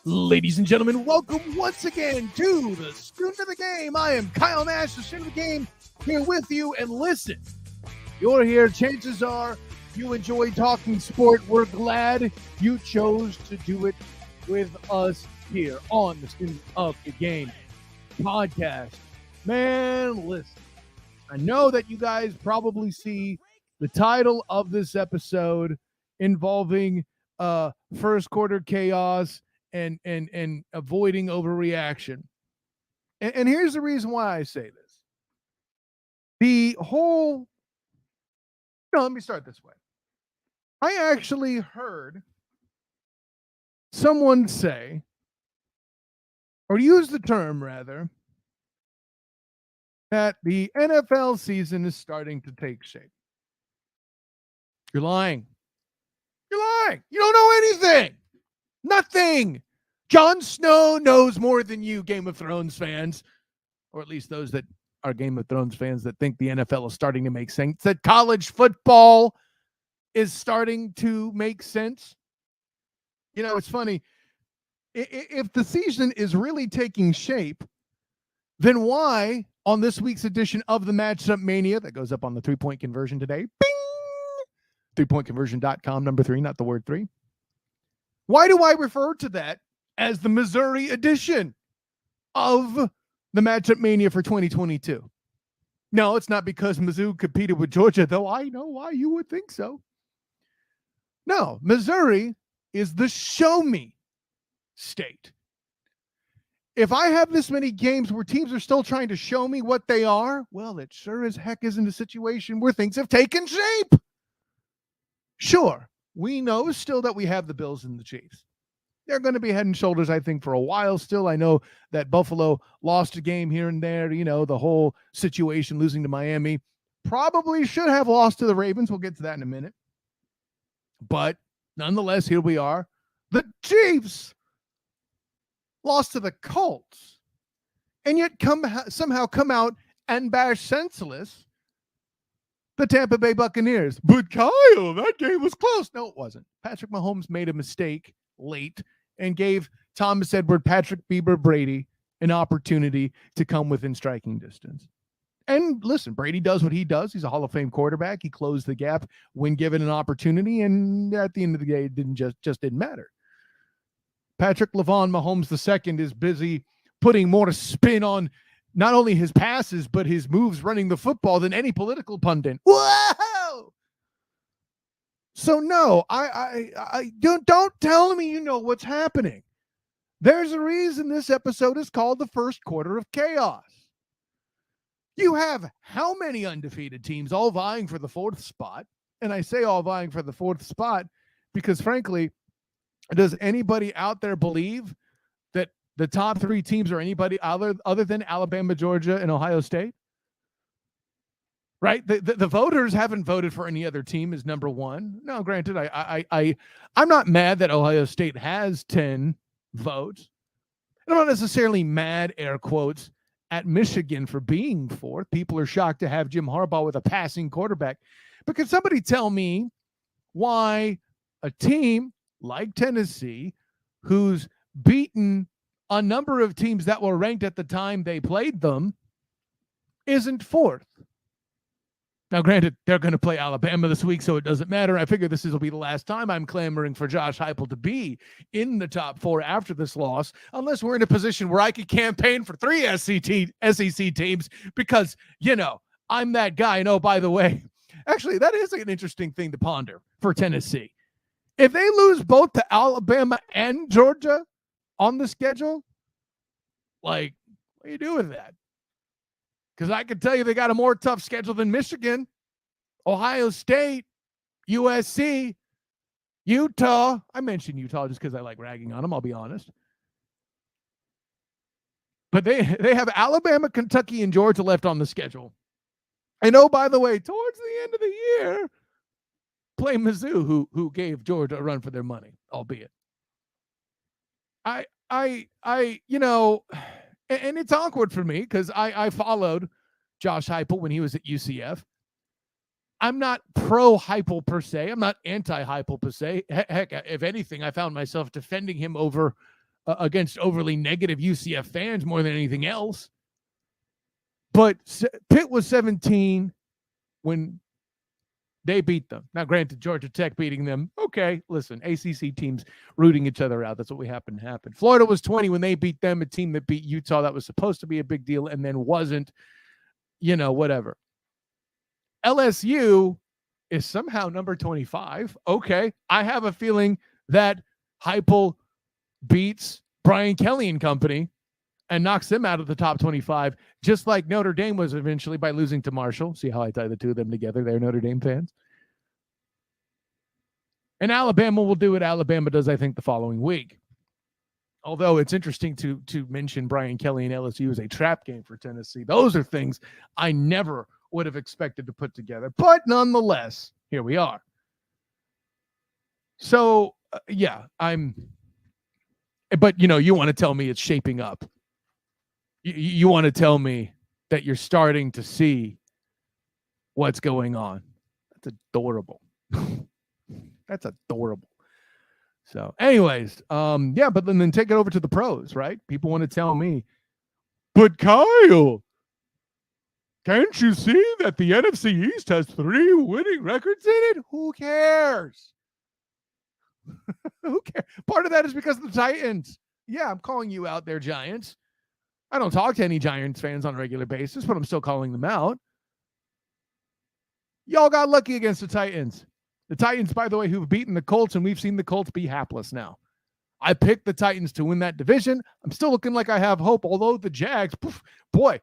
Ladies and gentlemen, welcome once again to the Student of the Game. I am Kyle Nash, the Student of the Game, here with you. And listen, you're here. Chances are you enjoy talking sport. We're glad you chose to do it with us here on the Student of the Game podcast. Man, listen, I know that you guys probably see the title of this episode involving first quarter chaos and avoiding overreaction. And here's the reason why I say this. Let me start this way. I actually heard someone say, or use the term rather, that the NFL season is starting to take shape. You're lying. You're lying. You don't know anything. Nothing. Jon Snow knows more than you, Game of Thrones fans, or at least those that are Game of Thrones fans that think the NFL is starting to make sense, that college football is starting to make sense. You know, it's funny. If the season is really taking shape, then why, on this week's edition of the Matchup Mania, that goes up on the 3-point conversion today, bing, 3pointconversion.com, number 3, not the word 3. Why do I refer to that as the Missouri edition of the Matchup Mania for 2022? No, it's not because Mizzou competed with Georgia, though I know why you would think so. No, Missouri is the show me state. If I have this many games where teams are still trying to show me what they are, well, it sure as heck isn't a situation where things have taken shape. Sure, we know still that we have the Bills and the Chiefs. They're going to be head and shoulders, I think, for a while still. I know that Buffalo lost a game here and there. You know, the whole situation losing to Miami. Probably should have lost to the Ravens. We'll get to that in a minute. But nonetheless, here we are. The Chiefs lost to the Colts and yet somehow come out and bash senseless the Tampa Bay Buccaneers. But Kyle, that game was close. No, it wasn't. Patrick Mahomes made a mistake late and gave Thomas Edward, Patrick Bieber, Brady an opportunity to come within striking distance. And listen, Brady does what he does. He's a Hall of Fame quarterback. He closed the gap when given an opportunity, and at the end of the day, it didn't matter. Patrick LeVon Mahomes II is busy putting more spin on not only his passes, but his moves running the football than any political pundit. Whoa! So no, I don't tell me you know what's happening. There's a reason this episode is called the first quarter of chaos. You have how many undefeated teams all vying for the 4th spot? And I say all vying for the 4th spot because frankly, does anybody out there believe that the top 3 teams are anybody other than Alabama, Georgia, and Ohio State? Right? The voters haven't voted for any other team as number 1. No, granted, I'm not mad that Ohio State has 10 votes. I'm not necessarily mad, air quotes, at Michigan for being 4th. People are shocked to have Jim Harbaugh with a passing quarterback. But can somebody tell me why a team like Tennessee, who's beaten a number of teams that were ranked at the time they played them, isn't 4th? Now, granted, they're going to play Alabama this week, so it doesn't matter. I figure this will be the last time I'm clamoring for Josh Heupel to be in the top 4 after this loss, unless we're in a position where I could campaign for 3 SEC teams because, you know, I'm that guy. And oh, by the way, actually, that is an interesting thing to ponder for Tennessee. If they lose both to Alabama and Georgia on the schedule, like, what do you do with that? Because I can tell you they got a more tough schedule than Michigan, Ohio State, USC, Utah. I mentioned Utah just because I like ragging on them, I'll be honest. But they have Alabama, Kentucky, and Georgia left on the schedule. And oh, by the way, towards the end of the year, play Mizzou, who gave Georgia a run for their money, albeit. You know, and it's awkward for me because I followed Josh Heupel when he was at UCF. I'm not pro-Heupel per se. I'm not anti-Heupel per se. Heck, if anything, I found myself defending him over against overly negative UCF fans more than anything else. But Pitt was 17 when they beat them. Now, granted, Georgia Tech beating them. Okay, listen, ACC teams rooting each other out. That's what we happen to happen. Florida was 20 when they beat them, a team that beat Utah. That was supposed to be a big deal and then wasn't, whatever. LSU is somehow number 25. Okay, I have a feeling that Heupel beats Brian Kelly and company and knocks them out of the top 25, just like Notre Dame was eventually by losing to Marshall. See how I tie the two of them together? They're Notre Dame fans. And Alabama will do what Alabama does, I think, the following week. Although it's interesting to mention Brian Kelly and LSU as a trap game for Tennessee. Those are things I never would have expected to put together. But nonetheless, here we are. So, but, you want to tell me it's shaping up. You want to tell me that you're starting to see what's going on. That's adorable. That's adorable. So anyways, but then take it over to the pros, right? People want to tell me, but Kyle, can't you see that the NFC East has 3 winning records in it? Who cares? Who cares? Part of that is because of the Titans. Yeah, I'm calling you out there, Giants. I don't talk to any Giants fans on a regular basis, but I'm still calling them out. Y'all got lucky against the Titans. The Titans, by the way, who've beaten the Colts, and we've seen the Colts be hapless now. I picked the Titans to win that division. I'm still looking like I have hope, although the Jags, boy,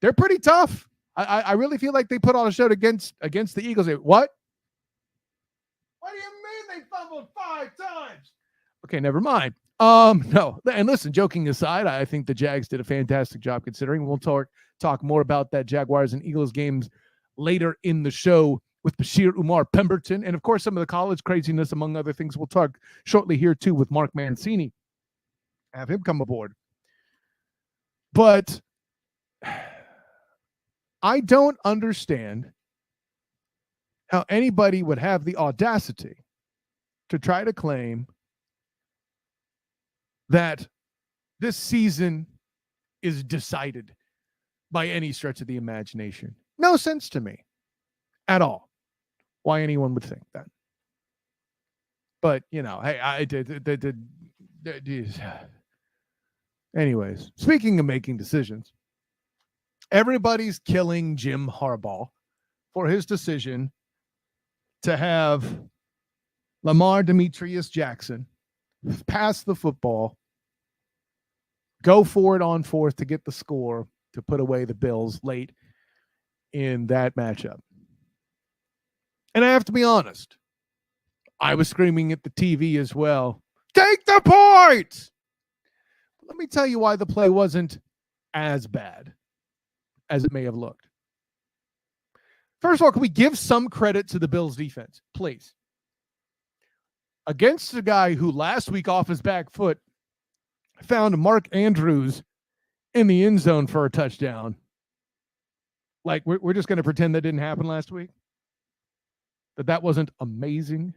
they're pretty tough. I really feel like they put on a show against the Eagles. What? What do you mean they fumbled 5 times? Okay, never mind. No, and listen, joking aside, I think the Jags did a fantastic job considering. We'll talk more about that Jaguars and Eagles games later in the show with Basheer, Umar, Pemberton, and of course some of the college craziness, among other things. We'll talk shortly here too with Mark Mancini. Have him come aboard. But I don't understand how anybody would have the audacity to try to claim that this season is decided by any stretch of the imagination. No sense to me at all why anyone would think that. But, hey, I did. Anyways, speaking of making decisions, everybody's killing Jim Harbaugh for his decision to have Lamar Demetrius Jackson pass the football, go for it on 4th to get the score to put away the Bills late in that matchup. And I have to be honest, I was screaming at the TV as well, take the point! Let me tell you why the play wasn't as bad as it may have looked. First of all, can we give some credit to the Bills defense, please? Against a guy who last week off his back foot found Mark Andrews in the end zone for a touchdown. Like, we're just going to pretend that didn't happen last week? That wasn't amazing?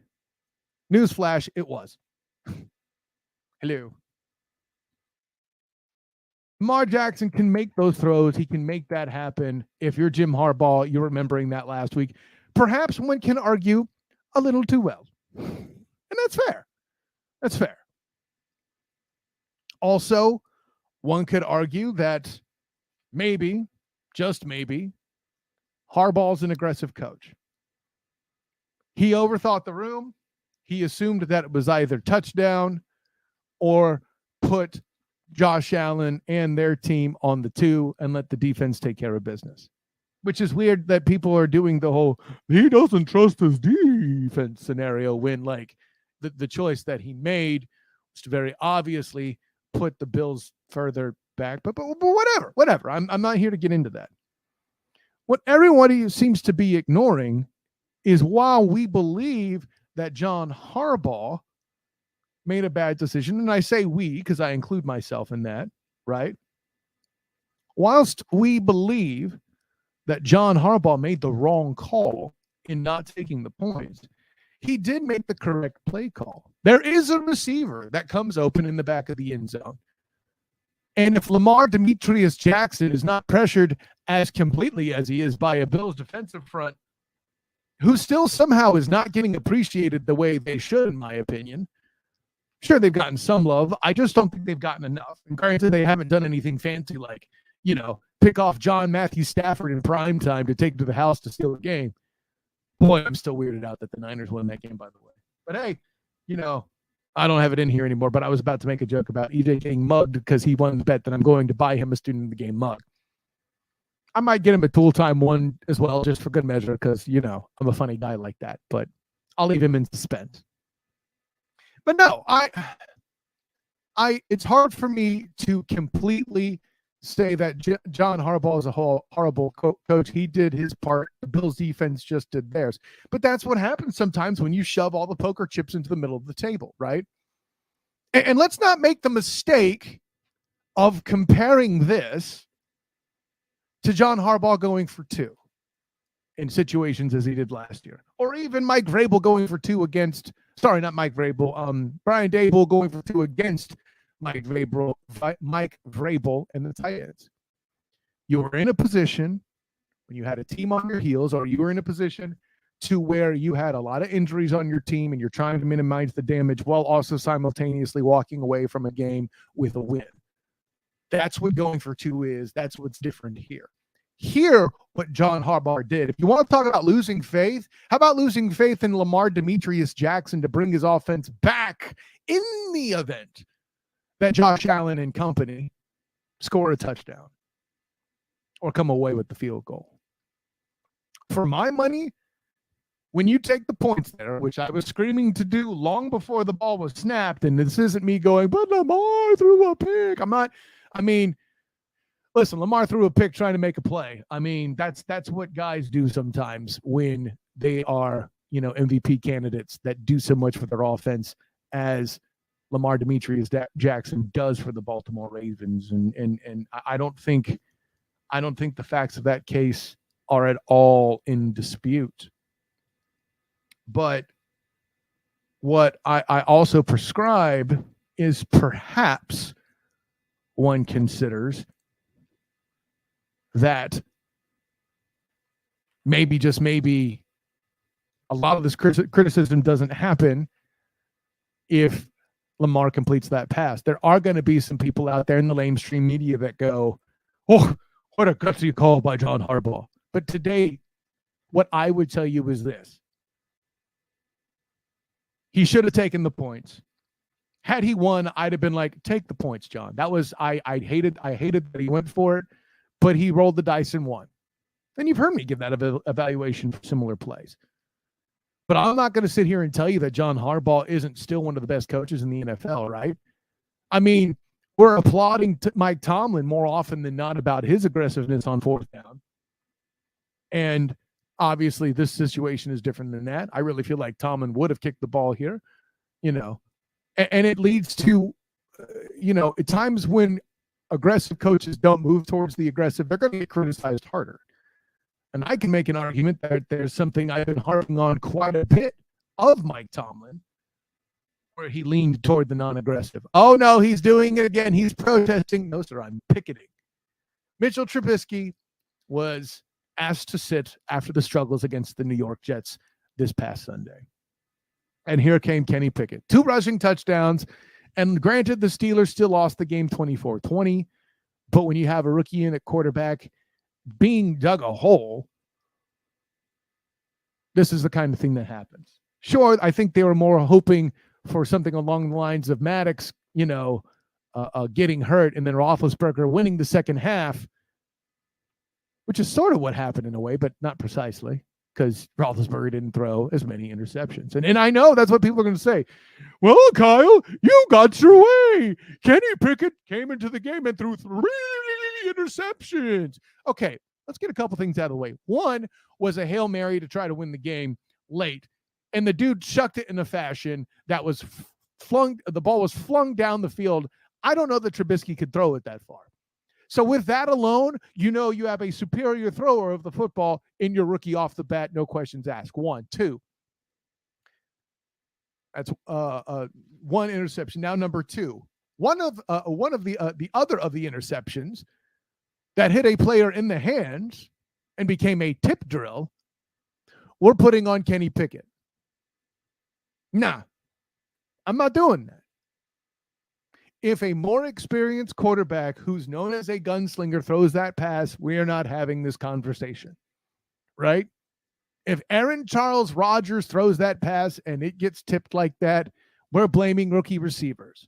Newsflash, it was. Hello. Lamar Jackson can make those throws. He can make that happen. If you're Jim Harbaugh, you're remembering that last week. Perhaps one can argue a little too well. And that's fair. That's fair. Also, one could argue that maybe, just maybe, Harbaugh's an aggressive coach. He overthought the room. He assumed that it was either touchdown or put Josh Allen and their team on the 2 and let the defense take care of business. Which is weird that people are doing the whole, he doesn't trust his defense scenario when, like, the choice that he made was to very obviously put the Bills further back. But whatever. I'm not here to get into that. What everybody seems to be ignoring is while we believe that John Harbaugh made a bad decision, and I say we because I include myself in that, right? Whilst we believe that John Harbaugh made the wrong call in not taking the points, he did make the correct play call. There is a receiver that comes open in the back of the end zone. And if Lamar Demetrius Jackson is not pressured as completely as he is by a Bills defensive front, who still somehow is not getting appreciated the way they should, in my opinion. Sure, they've gotten some love. I just don't think they've gotten enough. And granted, they haven't done anything fancy like, pick off John Matthew Stafford in prime time to take to the house to steal a game. Boy, I'm still weirded out that the Niners won that game, by the way. But hey, I don't have it in here anymore, but I was about to make a joke about EJ getting mugged because he won the bet that I'm going to buy him a student of the game mug. I might get him a tool time one as well, just for good measure, because, I'm a funny guy like that, but I'll leave him in suspense. But no, it's hard for me to completely say that John Harbaugh is a horrible coach. He did his part. The Bills defense just did theirs. But that's what happens sometimes when you shove all the poker chips into the middle of the table, right? And let's not make the mistake of comparing this to John Harbaugh going for 2 in situations as he did last year. Or even Mike Vrabel going for 2 against, sorry, not Mike Vrabel, Brian Daboll going for 2 against Mike Vrabel and the Titans. You were in a position when you had a team on your heels, or you were in a position to where you had a lot of injuries on your team and you're trying to minimize the damage while also simultaneously walking away from a game with a win. That's what going for 2 is. That's what's different here. Here, what John Harbaugh did, if you want to talk about losing faith, how about losing faith in Lamar Demetrius Jackson to bring his offense back in the event that Josh Allen and company score a touchdown or come away with the field goal? For my money, when you take the points there, which I was screaming to do long before the ball was snapped, and this isn't me going, but Lamar threw a pick. Listen, Lamar threw a pick trying to make a play. That's what guys do sometimes when they are, MVP candidates that do so much for their offense as Lamar Demetrius Jackson does for the Baltimore Ravens. And I don't think the facts of that case are at all in dispute. But what I also prescribe is perhaps one considers that maybe, just maybe, a lot of this criticism doesn't happen if Lamar completes that pass. There are going to be some people out there in the mainstream media that go, oh, what a gutsy call by John Harbaugh. But today, what I would tell you is this. He should have taken the points. Had he won, I'd have been like, take the points, John. That was, I hated that he went for it, but he rolled the dice and won. And you've heard me give that evaluation for similar plays. But I'm not going to sit here and tell you that John Harbaugh isn't still one of the best coaches in the NFL, right? We're applauding Mike Tomlin more often than not about his aggressiveness on 4th down. And obviously this situation is different than that. I really feel like Tomlin would have kicked the ball here, and it leads to, at times when aggressive coaches don't move towards the aggressive, they're going to get criticized harder. And I can make an argument that there's something I've been harping on quite a bit of Mike Tomlin, where he leaned toward the non-aggressive. Oh, no, he's doing it again. He's protesting. No, sir, I'm picketing. Mitchell Trubisky was asked to sit after the struggles against the New York Jets this past Sunday. And here came Kenny Pickett. 2 rushing touchdowns. And granted, the Steelers still lost the game 24-20. But when you have a rookie in at quarterback being dug a hole, this is the kind of thing that happens. Sure, I think they were more hoping for something along the lines of Maddox, getting hurt and then Roethlisberger winning the second half, which is sort of what happened in a way, but not precisely, because Roethlisberger didn't throw as many interceptions. And I know that's what people are going to say. Well, Kyle, you got your way. Kenny Pickett came into the game and threw 3 interceptions. Okay, let's get a couple things out of the way. One was a Hail Mary to try to win the game late, and the dude chucked it in a fashion that was the ball was flung down the field. I don't know that Trubisky could throw it that far. So with that alone, you have a superior thrower of the football in your rookie off the bat, no questions asked. 1, 2. That's one interception. Now number two. One of the other of the interceptions that hit a player in the hands and became a tip drill, we're putting on Kenny Pickett. Nah, I'm not doing that. If a more experienced quarterback who's known as a gunslinger throws that pass, we're not having this conversation, right? If Aaron Charles Rodgers throws that pass and it gets tipped like that, we're blaming rookie receivers.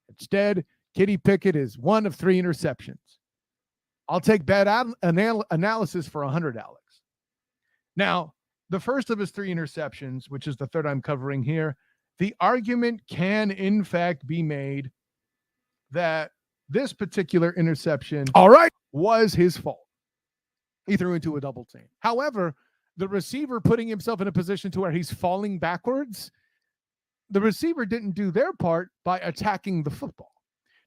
Instead, Kenny Pickett is one of 3 interceptions. I'll take bad analysis for $100. Now, the first of his 3 interceptions, which is the third I'm covering here, the argument can, in fact, be made that this particular interception, was his fault. He threw into a double team. However, the receiver putting himself in a position to where he's falling backwards, the receiver didn't do their part by attacking the football.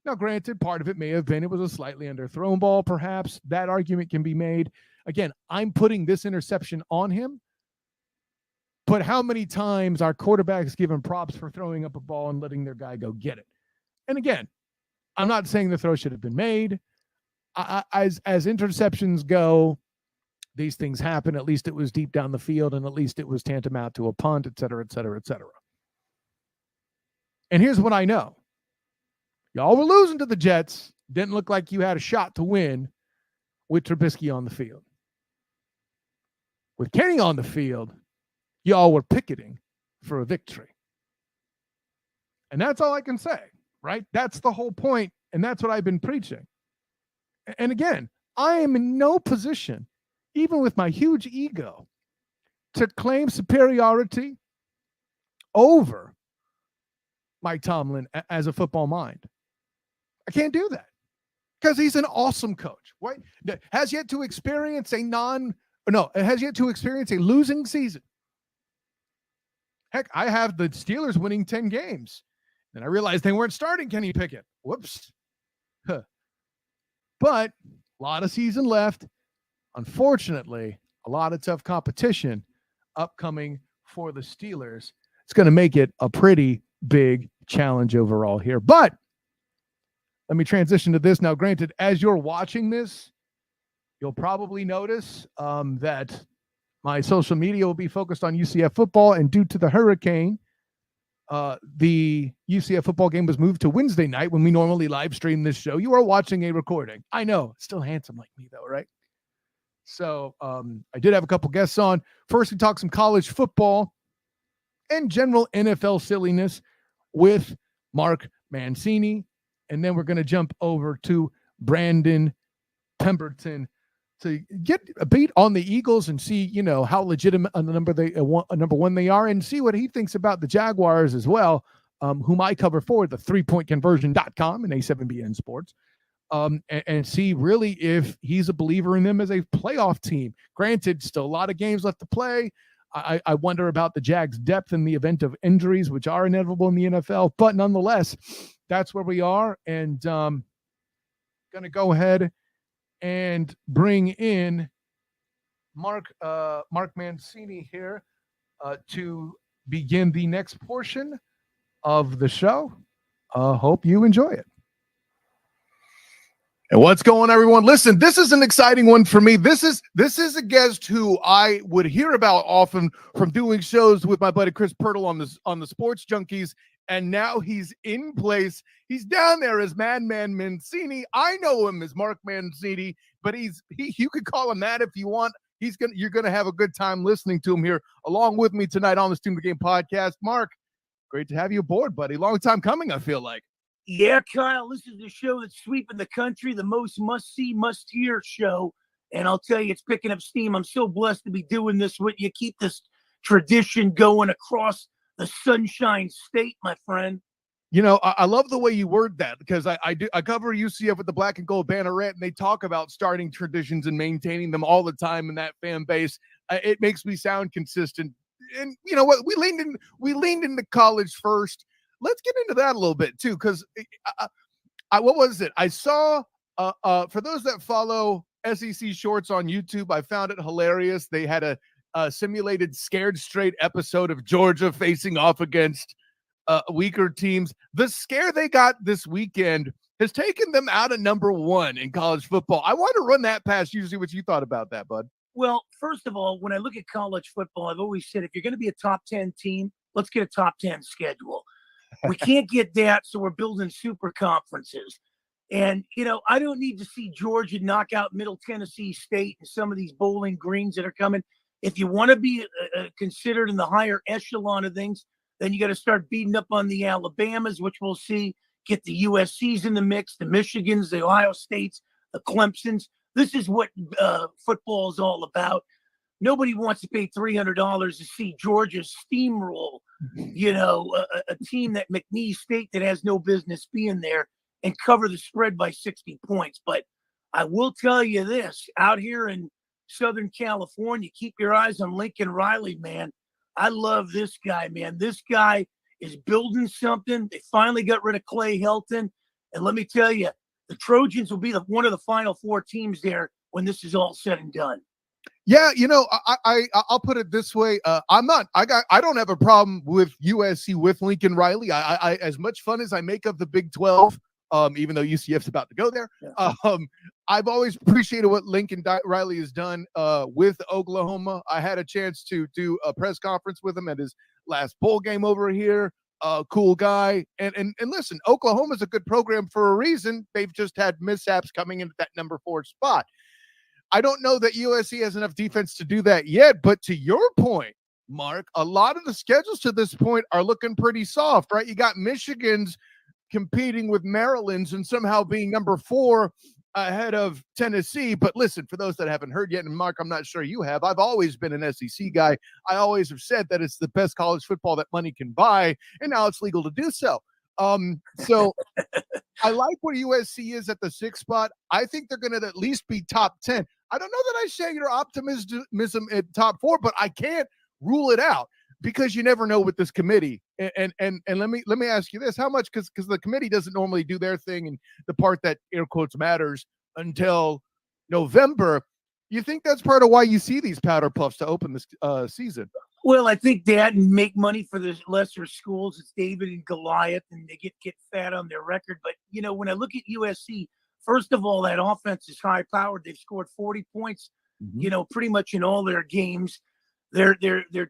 Now, granted, part of it may have been it was a slightly underthrown ball, perhaps. That argument can be made. Again, I'm putting this interception on him, but how many times our quarterbacks give him props for throwing up a ball and letting their guy go get it? And again, I'm not saying the throw should have been made. As interceptions go, these things happen. At least it was deep down the field, and at least it was tantamount to a punt, et cetera, et cetera, et cetera. And here's what I know. Y'all were losing to the Jets. Didn't look like you had a shot to win with Trubisky on the field. With Kenny on the field, y'all were picketing for a victory. And that's all I can say, right? That's the whole point, and that's what I've been preaching. And again, I am in no position, even with my huge ego, to claim superiority over Mike Tomlin as a football mind. I can't do that because he's an awesome coach, right? Has yet to experience a losing season. Heck, I have the Steelers winning 10 games. Then I realized they weren't starting Kenny Pickett. Whoops. Huh. But a lot of season left. Unfortunately, a lot of tough competition upcoming for the Steelers. It's going to make it a pretty big challenge overall here. But let me transition to this. Now, granted, as you're watching this, you'll probably notice that my social media will be focused on UCF football, and due to the hurricane, the UCF football game was moved to Wednesday night when we normally live stream this show. You are watching a recording. I know, still handsome like me though, right? So I did have a couple guests on. First, we talked some college football and general NFL silliness with Mark Mancini. And then we're going to jump over to Brandon Pemberton to get a beat on the Eagles and see, how legitimate a number one they are, and see what he thinks about the Jaguars as well, whom I cover for the 3pointconversion.com and A7BN Sports, and see really if he's a believer in them as a playoff team. Granted, still a lot of games left to play. I wonder about the Jags' depth in the event of injuries, which are inevitable in the NFL, but nonetheless, that's where we are, and going to go ahead and bring in Mark Mancini here to begin the next portion of the show. Hope you enjoy it. And what's going on, everyone? Listen, this is an exciting one for me. This is a guest who I would hear about often from doing shows with my buddy Chris Pirtle on the Sports Junkies, and now he's in place. He's down there as Madman Mancini. I know him as Mark Mancini, but you could call him that if you want. You're gonna have a good time listening to him here along with me tonight on the Student Game podcast. Mark, great to have you aboard, buddy. Long time coming, I feel like. Yeah, Kyle, this is the show that's sweeping the country, the most must-see, must-hear show. And I'll tell you, it's picking up steam. I'm so blessed to be doing this with you. Keep this tradition going across the Sunshine State, my friend. I love the way you word that, because I cover UCF with the black and gold banneret, and they talk about starting traditions and maintaining them all the time in that fan base. It makes me sound consistent. And you know what? We leaned into college first. Let's get into that a little bit too, because what was it? I saw for those that follow SEC Shorts on YouTube, I found it hilarious. They had a simulated Scared Straight episode of Georgia facing off against weaker teams. The scare they got this weekend has taken them out of number one in college football. I want to run that past you, see what you thought about that, bud. Well, first of all, when I look at college football, I've always said if you're going to be a top 10 team, let's get a top 10 schedule. We can't get that, so we're building super conferences. And, I don't need to see Georgia knock out Middle Tennessee State and some of these Bowling Greens that are coming. If you want to be considered in the higher echelon of things, then you got to start beating up on the Alabamas, which we'll see, get the USCs in the mix, the Michigans, the Ohio States, the Clemsons. This is what football is all about. Nobody wants to pay $300 to see Georgia steamroll, a team that McNeese State that has no business being there and cover the spread by 60 points. But I will tell you this, out here in Southern California, keep your eyes on Lincoln Riley, man. I love this guy, man. This guy is building something. They finally got rid of Clay Helton. And let me tell you, the Trojans will be one of the final four teams there when this is all said and done. Yeah, I'll put it this way. I don't have a problem with USC with Lincoln Riley. I as much fun as I make of the Big 12, even though UCF's about to go there. Yeah. I've always appreciated what Lincoln Riley has done with Oklahoma. I had a chance to do a press conference with him at his last bowl game over here. Cool guy. And listen, Oklahoma's a good program for a reason. They've just had mishaps coming into that number 4 spot. I don't know that USC has enough defense to do that yet, but to your point, Mark, a lot of the schedules to this point are looking pretty soft, right? You got Michigan's competing with Maryland's and somehow being number 4 ahead of Tennessee. But listen, for those that haven't heard yet, and Mark, I'm not sure you have, I've always been an SEC guy. I always have said that it's the best college football that money can buy, and now it's legal to do so. So I like where USC is at the 6th spot. I think they're going to at least be top 10. I don't know that I share your optimism at top 4, but I can't rule it out because you never know with this committee. And let me ask you this: how much? Because the committee doesn't normally do their thing, and the part that air quotes matters until November. You think that's part of why you see these powder puffs to open this season? Well, I think that and make money for the lesser schools. It's David and Goliath, and they get fat on their record. But when I look at USC, first of all, that offense is high powered. They've scored 40 points, pretty much in all their games. They're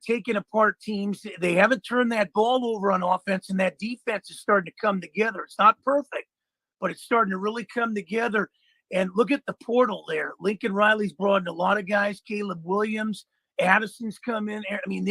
taking apart teams. They haven't turned that ball over on offense, and that defense is starting to come together. It's not perfect, but it's starting to really come together. And look at the portal there. Lincoln Riley's brought in a lot of guys. Caleb Williams, Addison's come in. I mean,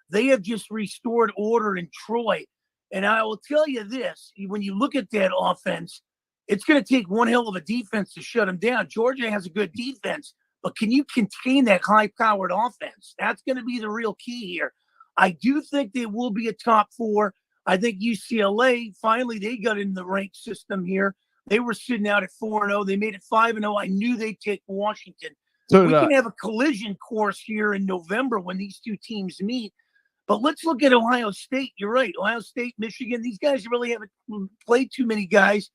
they have just restored order in Troy. And I will tell you this, when you look at that offense, it's going to take one hell of a defense to shut them down. Georgia has a good defense, but can you contain that high-powered offense? That's going to be the real key here. I do think they will be a top 4. I think UCLA, finally, they got in the rank system here. They were sitting out at 4-0. They made it 5-0. I knew they'd take Washington. So we can have a collision course here in November when these two teams meet. But let's look at Ohio State. You're right. Ohio State, Michigan, these guys really haven't played too many guys.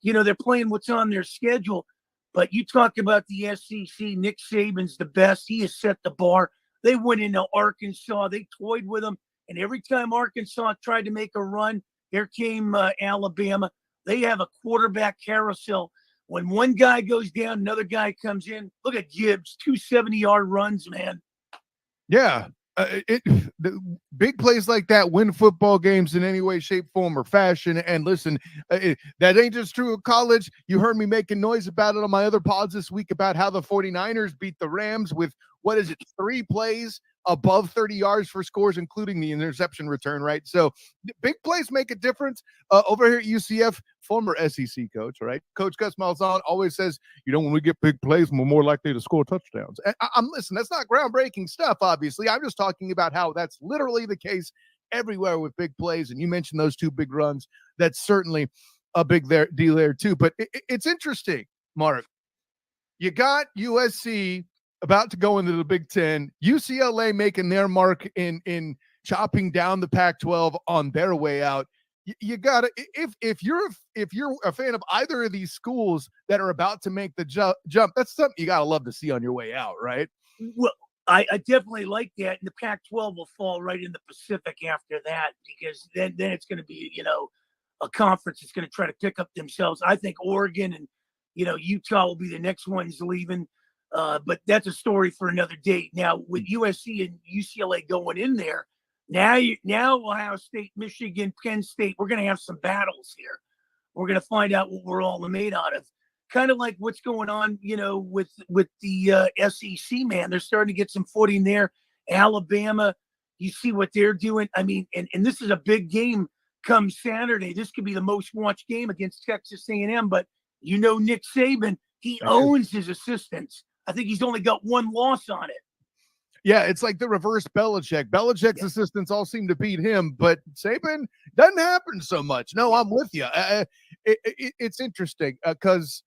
They're playing what's on their schedule. But you talk about the SEC, Nick Saban's the best. He has set the bar. They went into Arkansas. They toyed with them. And every time Arkansas tried to make a run, here came Alabama. They have a quarterback carousel. When one guy goes down, another guy comes in. Look at Gibbs, 2 70-yard runs, man. Yeah. The big plays like that win football games in any way, shape, form, or fashion. And listen, that ain't just true of college. You heard me making noise about it on my other pods this week about how the 49ers beat the Rams with, 3 plays above 30 yards for scores, including the interception return, right? So big plays make a difference. Over here at UCF, former SEC coach, right? Coach Gus Malzahn always says, when we get big plays, we're more likely to score touchdowns. And listen, that's not groundbreaking stuff, obviously. I'm just talking about how that's literally the case everywhere with big plays. And you mentioned those 2 big runs. That's certainly a big deal there too. But it's interesting, Mark. You got USC about to go into the Big Ten, UCLA making their mark in chopping down the Pac-12 on their way out. You got to, if you're a fan of either of these schools that are about to make the jump, that's something you got to love to see on your way out, right? Well, I definitely like that. And the Pac-12 will fall right in the Pacific after that, because then it's going to be, a conference that's going to try to pick up themselves. I think Oregon and, Utah will be the next ones leaving. But that's a story for another date. Now, with USC and UCLA going in there, now Ohio State, Michigan, Penn State, we're going to have some battles here. We're going to find out what we're all made out of. Kind of like what's going on, with the SEC, man. They're starting to get some footing there. Alabama, you see what they're doing. I mean, and this is a big game come Saturday. This could be the most watched game against Texas A&M. But Nick Saban, he owns his assistants. I think he's only got one loss on it. Yeah, it's like the reverse Belichick. Belichick's assistants all seem to beat him, but Saban doesn't happen so much. No, I'm with you. It's interesting because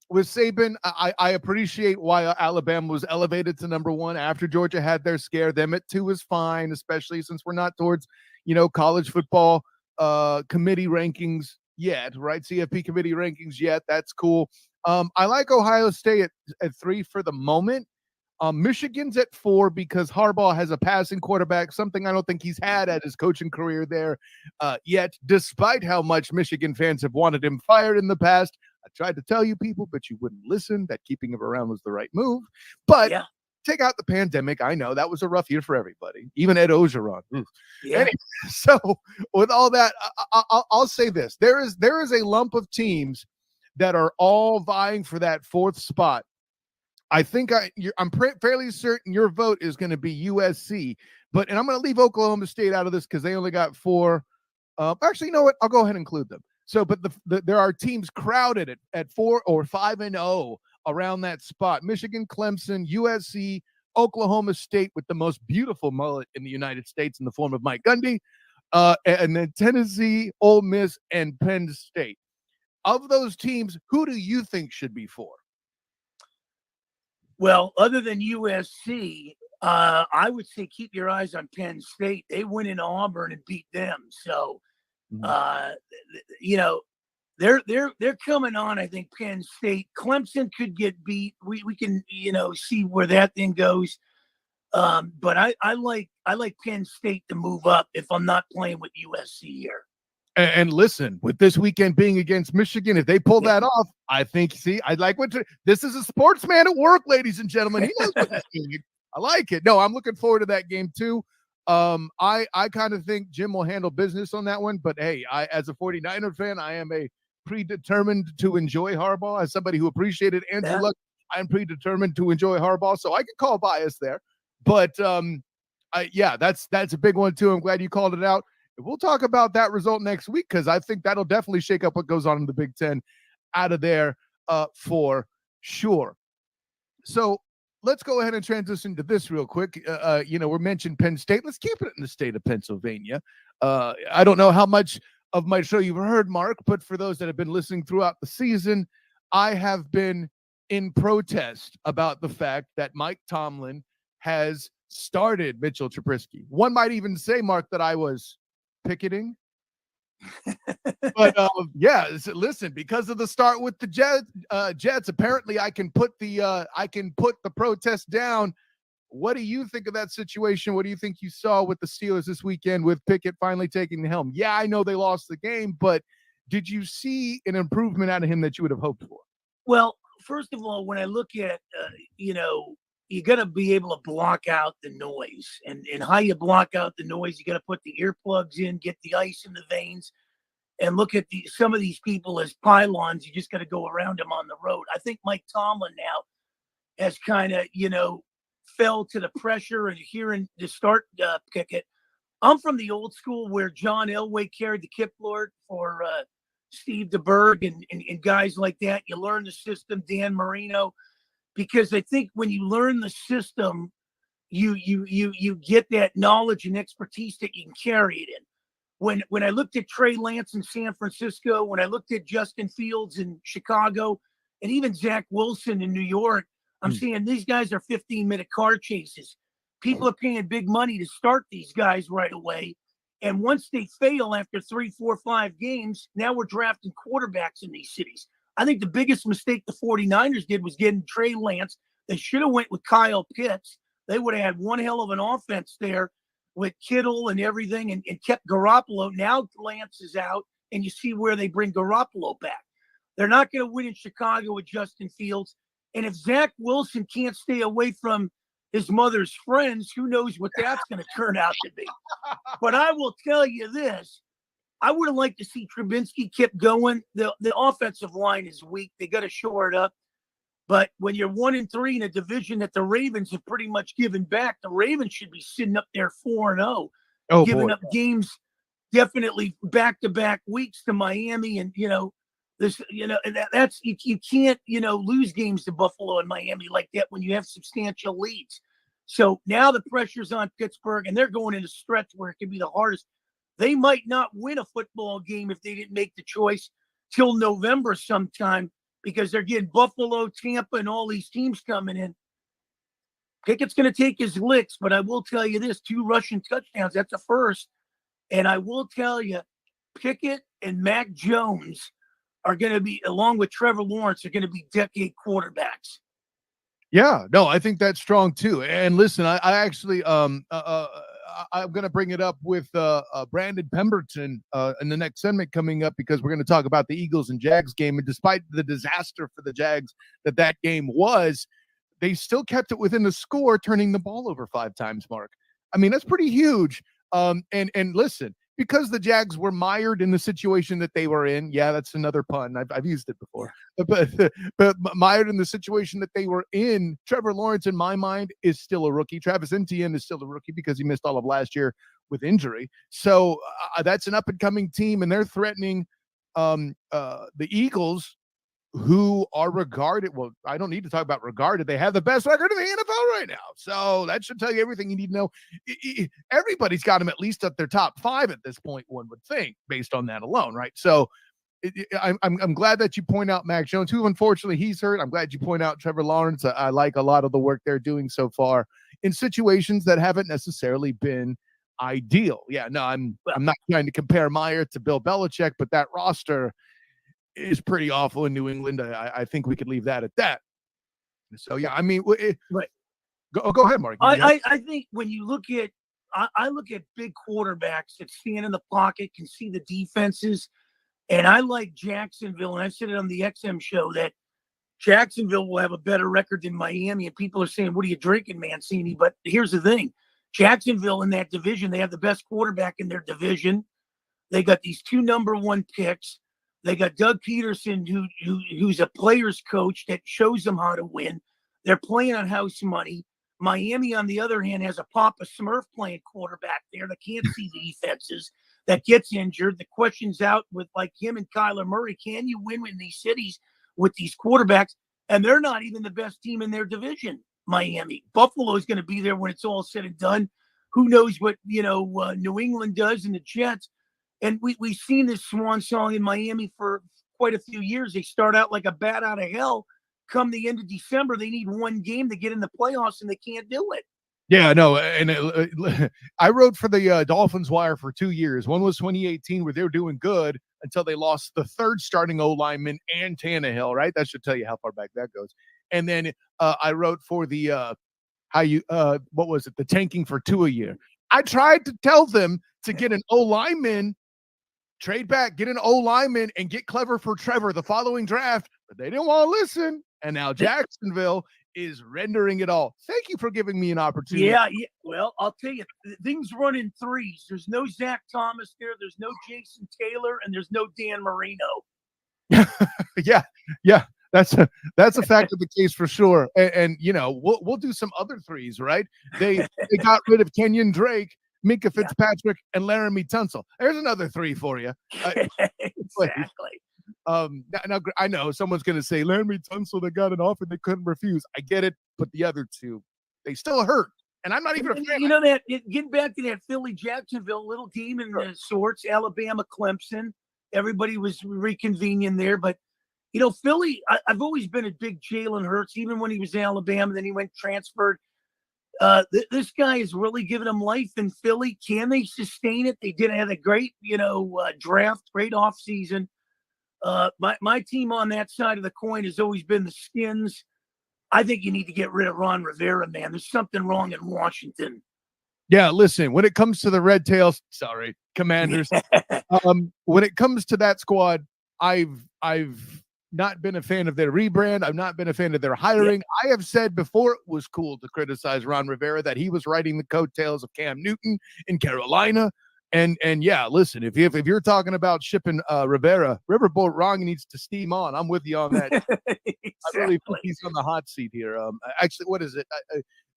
with Saban, I appreciate why Alabama was elevated to number one after Georgia had their scare. Them at 2 is fine, especially since we're not towards, college football committee rankings yet, right? CFP committee rankings yet. That's cool. I like Ohio State at 3 for the moment. Michigan's at 4 because Harbaugh has a passing quarterback, something I don't think he's had at his coaching career there yet, despite how much Michigan fans have wanted him fired in the past. I tried to tell you people, but you wouldn't listen, that keeping him around was the right move. But take out the pandemic. I know that was a rough year for everybody, even Ed Ogeron. Anyway, so with all that, I'll say this. There is a lump of teams that are all vying for that 4th spot. I think I'm fairly certain your vote is going to be USC, and I'm going to leave Oklahoma State out of this because they only got 4. Actually, you know what? I'll go ahead and include them. So, but there are teams crowded at 4 or 5-0 around that spot. Michigan, Clemson, USC, Oklahoma State with the most beautiful mullet in the United States in the form of Mike Gundy, and then Tennessee, Ole Miss, and Penn State. Of those teams, who do you think should be 4? Well, other than USC, I would say keep your eyes on Penn State. They went in Auburn and beat them. So, they're coming on. I think Penn State, Clemson could get beat. We can, see where that thing goes. But I like Penn State to move up if I'm not playing with USC here. And listen, with this weekend being against Michigan, if they pull that off, I think, this is a sportsman at work, ladies and gentlemen. He knows what he's doing. I like it. No, I'm looking forward to that game too. I kind of think Jim will handle business on that one, but hey, as a 49er fan, I am predetermined to enjoy Harbaugh. As somebody who appreciated Andrew Luck, I'm predetermined to enjoy Harbaugh, so I can call bias there. But that's a big one too. I'm glad you called it out. We'll talk about that result next week because I think that'll definitely shake up what goes on in the Big Ten out of there for sure. So let's go ahead and transition to this real quick. We mentioned Penn State. Let's keep it in the state of Pennsylvania. I don't know how much of my show you've heard, Mark, but for those that have been listening throughout the season, I have been in protest about the fact that Mike Tomlin has started Mitchell Trubisky. One might even say, Mark, that I was picketing. But listen, because of the start with the Jets, apparently I can put the protest down. What do you think of that situation? What do you think you saw with the Steelers this weekend with Pickett finally taking the helm? Yeah, I know they lost the game, but did you see an improvement out of him that you would have hoped for? Well, first of all, when I look at you got to be able to block out the noise. And how you block out the noise, you got to put the earplugs in, get the ice in the veins, and look at some of these people as pylons. You just got to go around them on the road. I think Mike Tomlin now has kind of, fell to the pressure and hearing to start Pickett. I'm from the old school where John Elway carried the Kiplord for Steve DeBerg and guys like that. You learn the system, Dan Marino. Because I think when you learn the system, you get that knowledge and expertise that you can carry it in. When I looked at Trey Lance in San Francisco, when I looked at Justin Fields in Chicago, and even Zach Wilson in New York, I'm seeing these guys are 15-minute car chases. People are paying big money to start these guys right away. And once they fail after 3, 4, 5 games, now we're drafting quarterbacks in these cities. I think the biggest mistake the 49ers did was getting Trey Lance. They should have went with Kyle Pitts. they would have had one hell of an offense there with Kittle and everything, and kept Garoppolo. Now Lance is out, and you see where they bring Garoppolo back. They're not going to win in Chicago with Justin Fields. And if Zach Wilson can't stay away from his mother's friends, who knows what that's going to turn out to be. But I will tell you this. I would have liked to see Trubinsky keep going. The offensive line is weak. They got to shore it up. But when you're 1-3 in a division that the Ravens have pretty much given back, the Ravens should be sitting up there 4-0, giving up games definitely back-to-back weeks to Miami. And, that's you can't, lose games to Buffalo and Miami like that when you have substantial leads. So now the pressure's on Pittsburgh, and they're going in a stretch where it could be the hardest. They might not win a football game if they didn't make the choice till November sometime, because they're getting Buffalo, Tampa, and all these teams coming in. Pickett's going to take his licks, but I will tell you this, 2 rushing touchdowns, that's a first. And I will tell you, Pickett and Mac Jones are going to be, along with Trevor Lawrence, are going to be decade quarterbacks. Yeah, no, I think that's strong too. And listen, I actually, I'm going to bring it up with Brandon Pemberton in the next segment coming up, because we're going to talk about the Eagles and Jags game. And despite the disaster for the Jags that game was, they still kept it within the score, turning the ball over 5 times, Mark. I mean, that's pretty huge. And listen, because the Jags were mired in the situation that they were in. Yeah, that's another pun. I've used it before. But mired in the situation that they were in, Trevor Lawrence, in my mind, is still a rookie. Travis Etienne is still a rookie because he missed all of last year with injury. So that's an up-and-coming team, and they're threatening the Eagles, who are regarded, well, I don't need to talk about regarded. They have the best record in the NFL right now. So that should tell you everything you need to know. Everybody's got them at least at their top 5 at this point, one would think, based on that alone, right? So I'm glad that you point out Mac Jones, who unfortunately he's hurt. I'm glad you point out Trevor Lawrence. I like a lot of the work they're doing so far in situations that haven't necessarily been ideal. Yeah, no, I'm not trying to compare Meyer to Bill Belichick, but that roster is pretty awful in New England. I think we could leave that at that. So yeah, I mean, right. Go ahead, Mark. I think when you look at, I look at big quarterbacks that stand in the pocket, can see the defenses, and I like Jacksonville. And I said it on the XM show that Jacksonville will have a better record than Miami. And people are saying, "What are you drinking, Mancini?" But here's the thing: Jacksonville in that division, they have the best quarterback in their division. They got these 2 number 1 picks. They got Doug Peterson, who's a player's coach that shows them how to win. They're playing on house money. Miami, on the other hand, has a Papa Smurf playing quarterback there that can't see the defenses, that gets injured. The question's out with like him and Kyler Murray. Can you win in these cities with these quarterbacks? And they're not even the best team in their division, Miami. Buffalo is going to be there when it's all said and done. Who knows what, New England does and the Jets. And we've seen this swan song in Miami for quite a few years. They start out like a bat out of hell. Come the end of December, they need 1 game to get in the playoffs, and they can't do it. Yeah, no, and I wrote for the Dolphins Wire for 2 years. One was 2018, where they were doing good until they lost the 3rd starting O-lineman and Tannehill, right? That should tell you how far back that goes. And then I wrote for the what was it? The tanking for Tua year. I tried to tell them to get an O-lineman, trade back, get an O-lineman, and get clever for Trevor the following draft, but they didn't want to listen. And now Jacksonville is rendering it all. Thank you for giving me an opportunity. Yeah. Well, I'll tell you, things run in 3s. There's no Zach Thomas there. There's no Jason Taylor, and there's no Dan Marino. Yeah. That's a fact of the case for sure. And we'll do some other 3s, right? They got rid of Kenyon Drake, Minka Fitzpatrick, and Laramie Tunsil. There's another 3 for you. Exactly. Now I know someone's going to say Laramie Tunsil, they got an offer they couldn't refuse. I get it, but the other 2, they still hurt. And I'm not even a fan. Getting back to that Philly Jacksonville little team in the sorts, Alabama Clemson, everybody was reconvening there. But Philly, I've always been a big Jalen Hurts, even when he was in Alabama. Then he went transferred. This guy is really giving them life in Philly. Can they sustain it? They did have a great, draft, great offseason. My team on that side of the coin has always been the Skins. I think you need to get rid of Ron Rivera, man. There's something wrong in Washington. Yeah, listen, when it comes to the Red Tails, sorry, Commanders, when it comes to that squad, I've not been a fan of their rebrand. I've not been a fan of their hiring. I have said before it was cool to criticize Ron Rivera that he was riding the coattails of Cam Newton in Carolina. And yeah, listen, if you're talking about shipping Rivera, Riverboat Ron needs to steam on. I'm with you on that. Exactly. I really think he's on the hot seat here. Actually, what is it?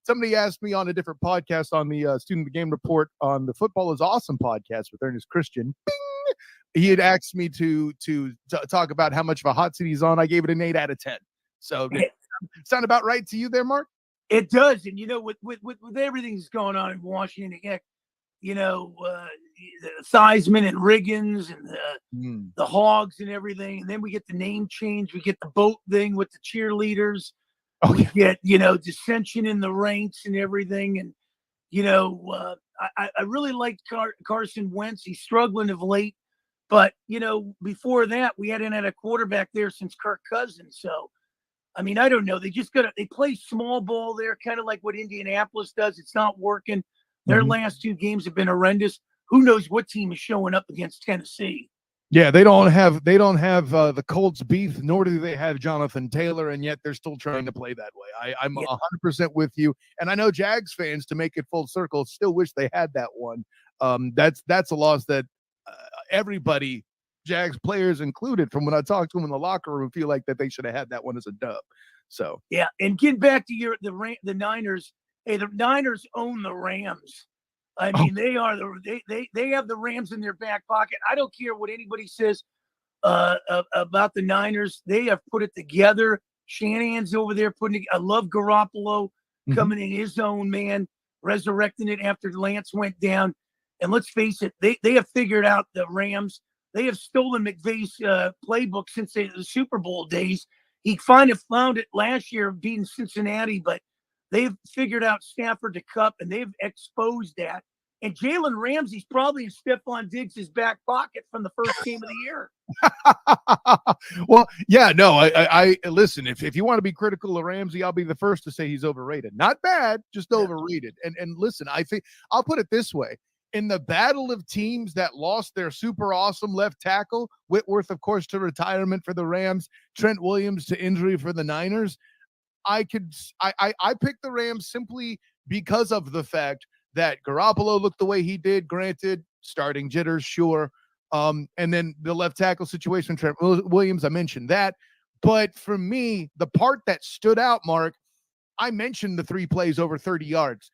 Somebody asked me on a different podcast on the Student of the Game Report on the Football is Awesome podcast with Ernest Christian. Bing! He had asked me to talk about how much of a hot seat he's on. I gave it an 8 out of 10. So sound about right to you there, Mark? It does. And, with everything that's going on in Washington, Theismann and Riggins and the Hogs and everything. And then we get the name change. We get the boat thing with the cheerleaders. We get, dissension in the ranks and everything. And, I really liked Carson Wentz. He's struggling of late. But, before that, we hadn't had a quarterback there since Kirk Cousins. So, I don't know. They just they play small ball there, kind of like what Indianapolis does. It's not working. Their last 2 games have been horrendous. Who knows what team is showing up against Tennessee? Yeah, they don't have the Colts beef, nor do they have Jonathan Taylor, and yet they're still trying to play that way. I'm 100% with you, and I know Jags fans, to make it full circle, still wish they had that one. That's a loss that everybody, Jags players included, from when I talked to them in the locker room, feel like that they should have had that one as a dub. So yeah, and getting back to the Niners. Hey, the Niners own the Rams. They are they have the Rams in their back pocket. I don't care what anybody says about the Niners. They have put it together. Shanahan's over there I love Garoppolo coming in his own, man, resurrecting it after Lance went down. And let's face it, they have figured out the Rams. They have stolen McVay's playbook since the Super Bowl days. He found it last year beating Cincinnati, but they've figured out Stafford to Cup, and they've exposed that. And Jalen Ramsey's probably in Stephon Diggs' back pocket from the first game of the year. Well, yeah, no, I listen, if you want to be critical of Ramsey, I'll be the first to say he's overrated. Not bad, just overrated. And listen, I think I'll put it this way. In the battle of teams that lost their super awesome left tackle, Whitworth, of course, to retirement for the Rams, Trent Williams to injury for the Niners, I picked the Rams simply because of the fact that Garoppolo looked the way he did, granted, starting jitters, sure. And then the left tackle situation, Trent Williams, I mentioned that. But for me, the part that stood out, Mark, I mentioned the 3 plays over 30 yards.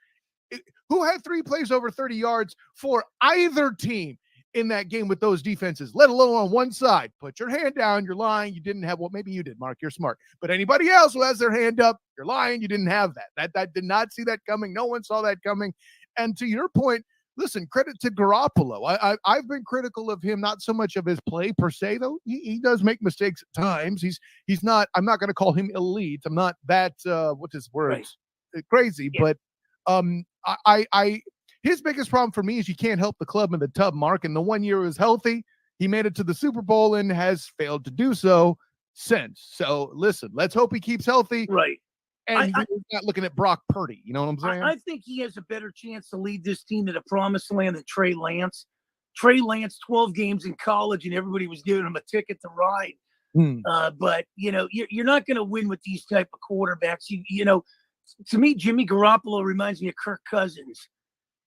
Who had 3 plays over 30 yards for either team in that game with those defenses, let alone on one side? Put your hand down. You're lying. You didn't have maybe you did, Mark. You're smart. But anybody else who has their hand up, you're lying. You didn't have that. That did not see that coming. No one saw that coming. And to your point, listen, credit to Garoppolo. I've been critical of him, not so much of his play per se, though. He does make mistakes at times. He's not. I'm not going to call him elite. I'm not that. What's his words? Right. Crazy, yeah. But his biggest problem for me is you can't help the club in the tub, Mark. And the 1 year he was healthy, he made it to the Super Bowl and has failed to do so since. So listen, let's hope he keeps healthy. Right. And we're not looking at Brock Purdy. You know what I'm saying? I think he has a better chance to lead this team to the promised land than Trey Lance. Trey Lance, 12 games in college, and everybody was giving him a ticket to ride. But, you're not going to win with these type of quarterbacks. To me, Jimmy Garoppolo reminds me of Kirk Cousins.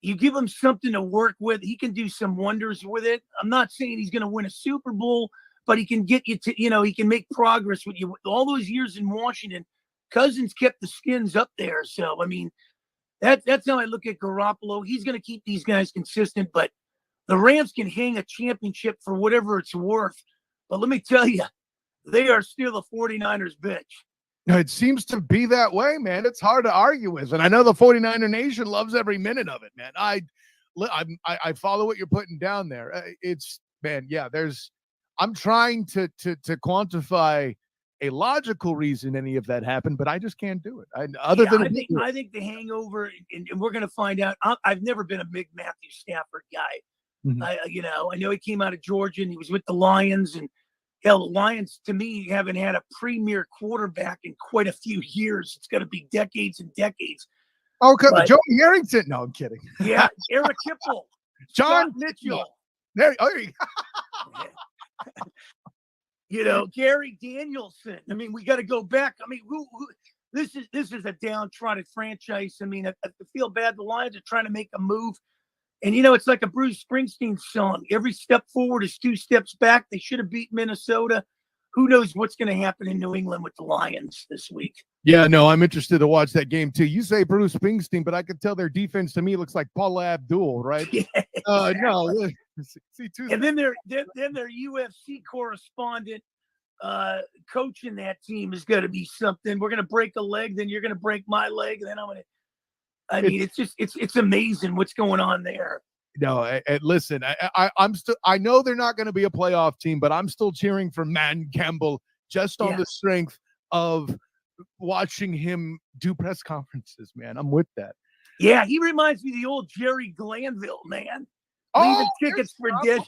You give him something to work with, he can do some wonders with it. I'm not saying he's going to win a Super Bowl, but he can get you to, he can make progress with you. All those years in Washington, Cousins kept the skins up there. So, that's how I look at Garoppolo. He's going to keep these guys consistent, but the Rams can hang a championship for whatever it's worth. But let me tell you, they are still the 49ers bitch. It seems to be that way, man. It's hard to argue with. And I know the 49er Nation loves every minute of it, man. I follow what you're putting down there. I'm trying to quantify a logical reason any of that happened, but I just can't do it. I think the hangover, and we're going to find out. I've never been a big Matthew Stafford guy. I know he came out of Georgia and he was with the Lions, and Hell, the Lions, to me, haven't had a premier quarterback in quite a few years. It's going to be decades and decades. Okay, Joey Harrington. No, I'm kidding. Yeah, Eric Hipple, John Scott Mitchell. There you go. Gary Danielson. I mean, we got to go back. I mean, this is a downtrodden franchise. I mean, I feel bad. The Lions are trying to make a move. And, it's like a Bruce Springsteen song. Every step forward is 2 steps back. They should have beat Minnesota. Who knows what's going to happen in New England with the Lions this week? Yeah, no, I'm interested to watch that game too. You say Bruce Springsteen, but I could tell their defense to me looks like Paula Abdul, right? Yeah, exactly. No. And then their UFC correspondent coaching that team is going to be something. We're going to break a leg, then you're going to break my leg, and then I'm going to. I mean, it's amazing what's going on there. No, listen, I'm still. I know they're not going to be a playoff team, but I'm still cheering for Man Campbell just on the strength of watching him do press conferences. Man, I'm with that. Yeah, he reminds me of the old Jerry Glanville, man. Leaving tickets for dead.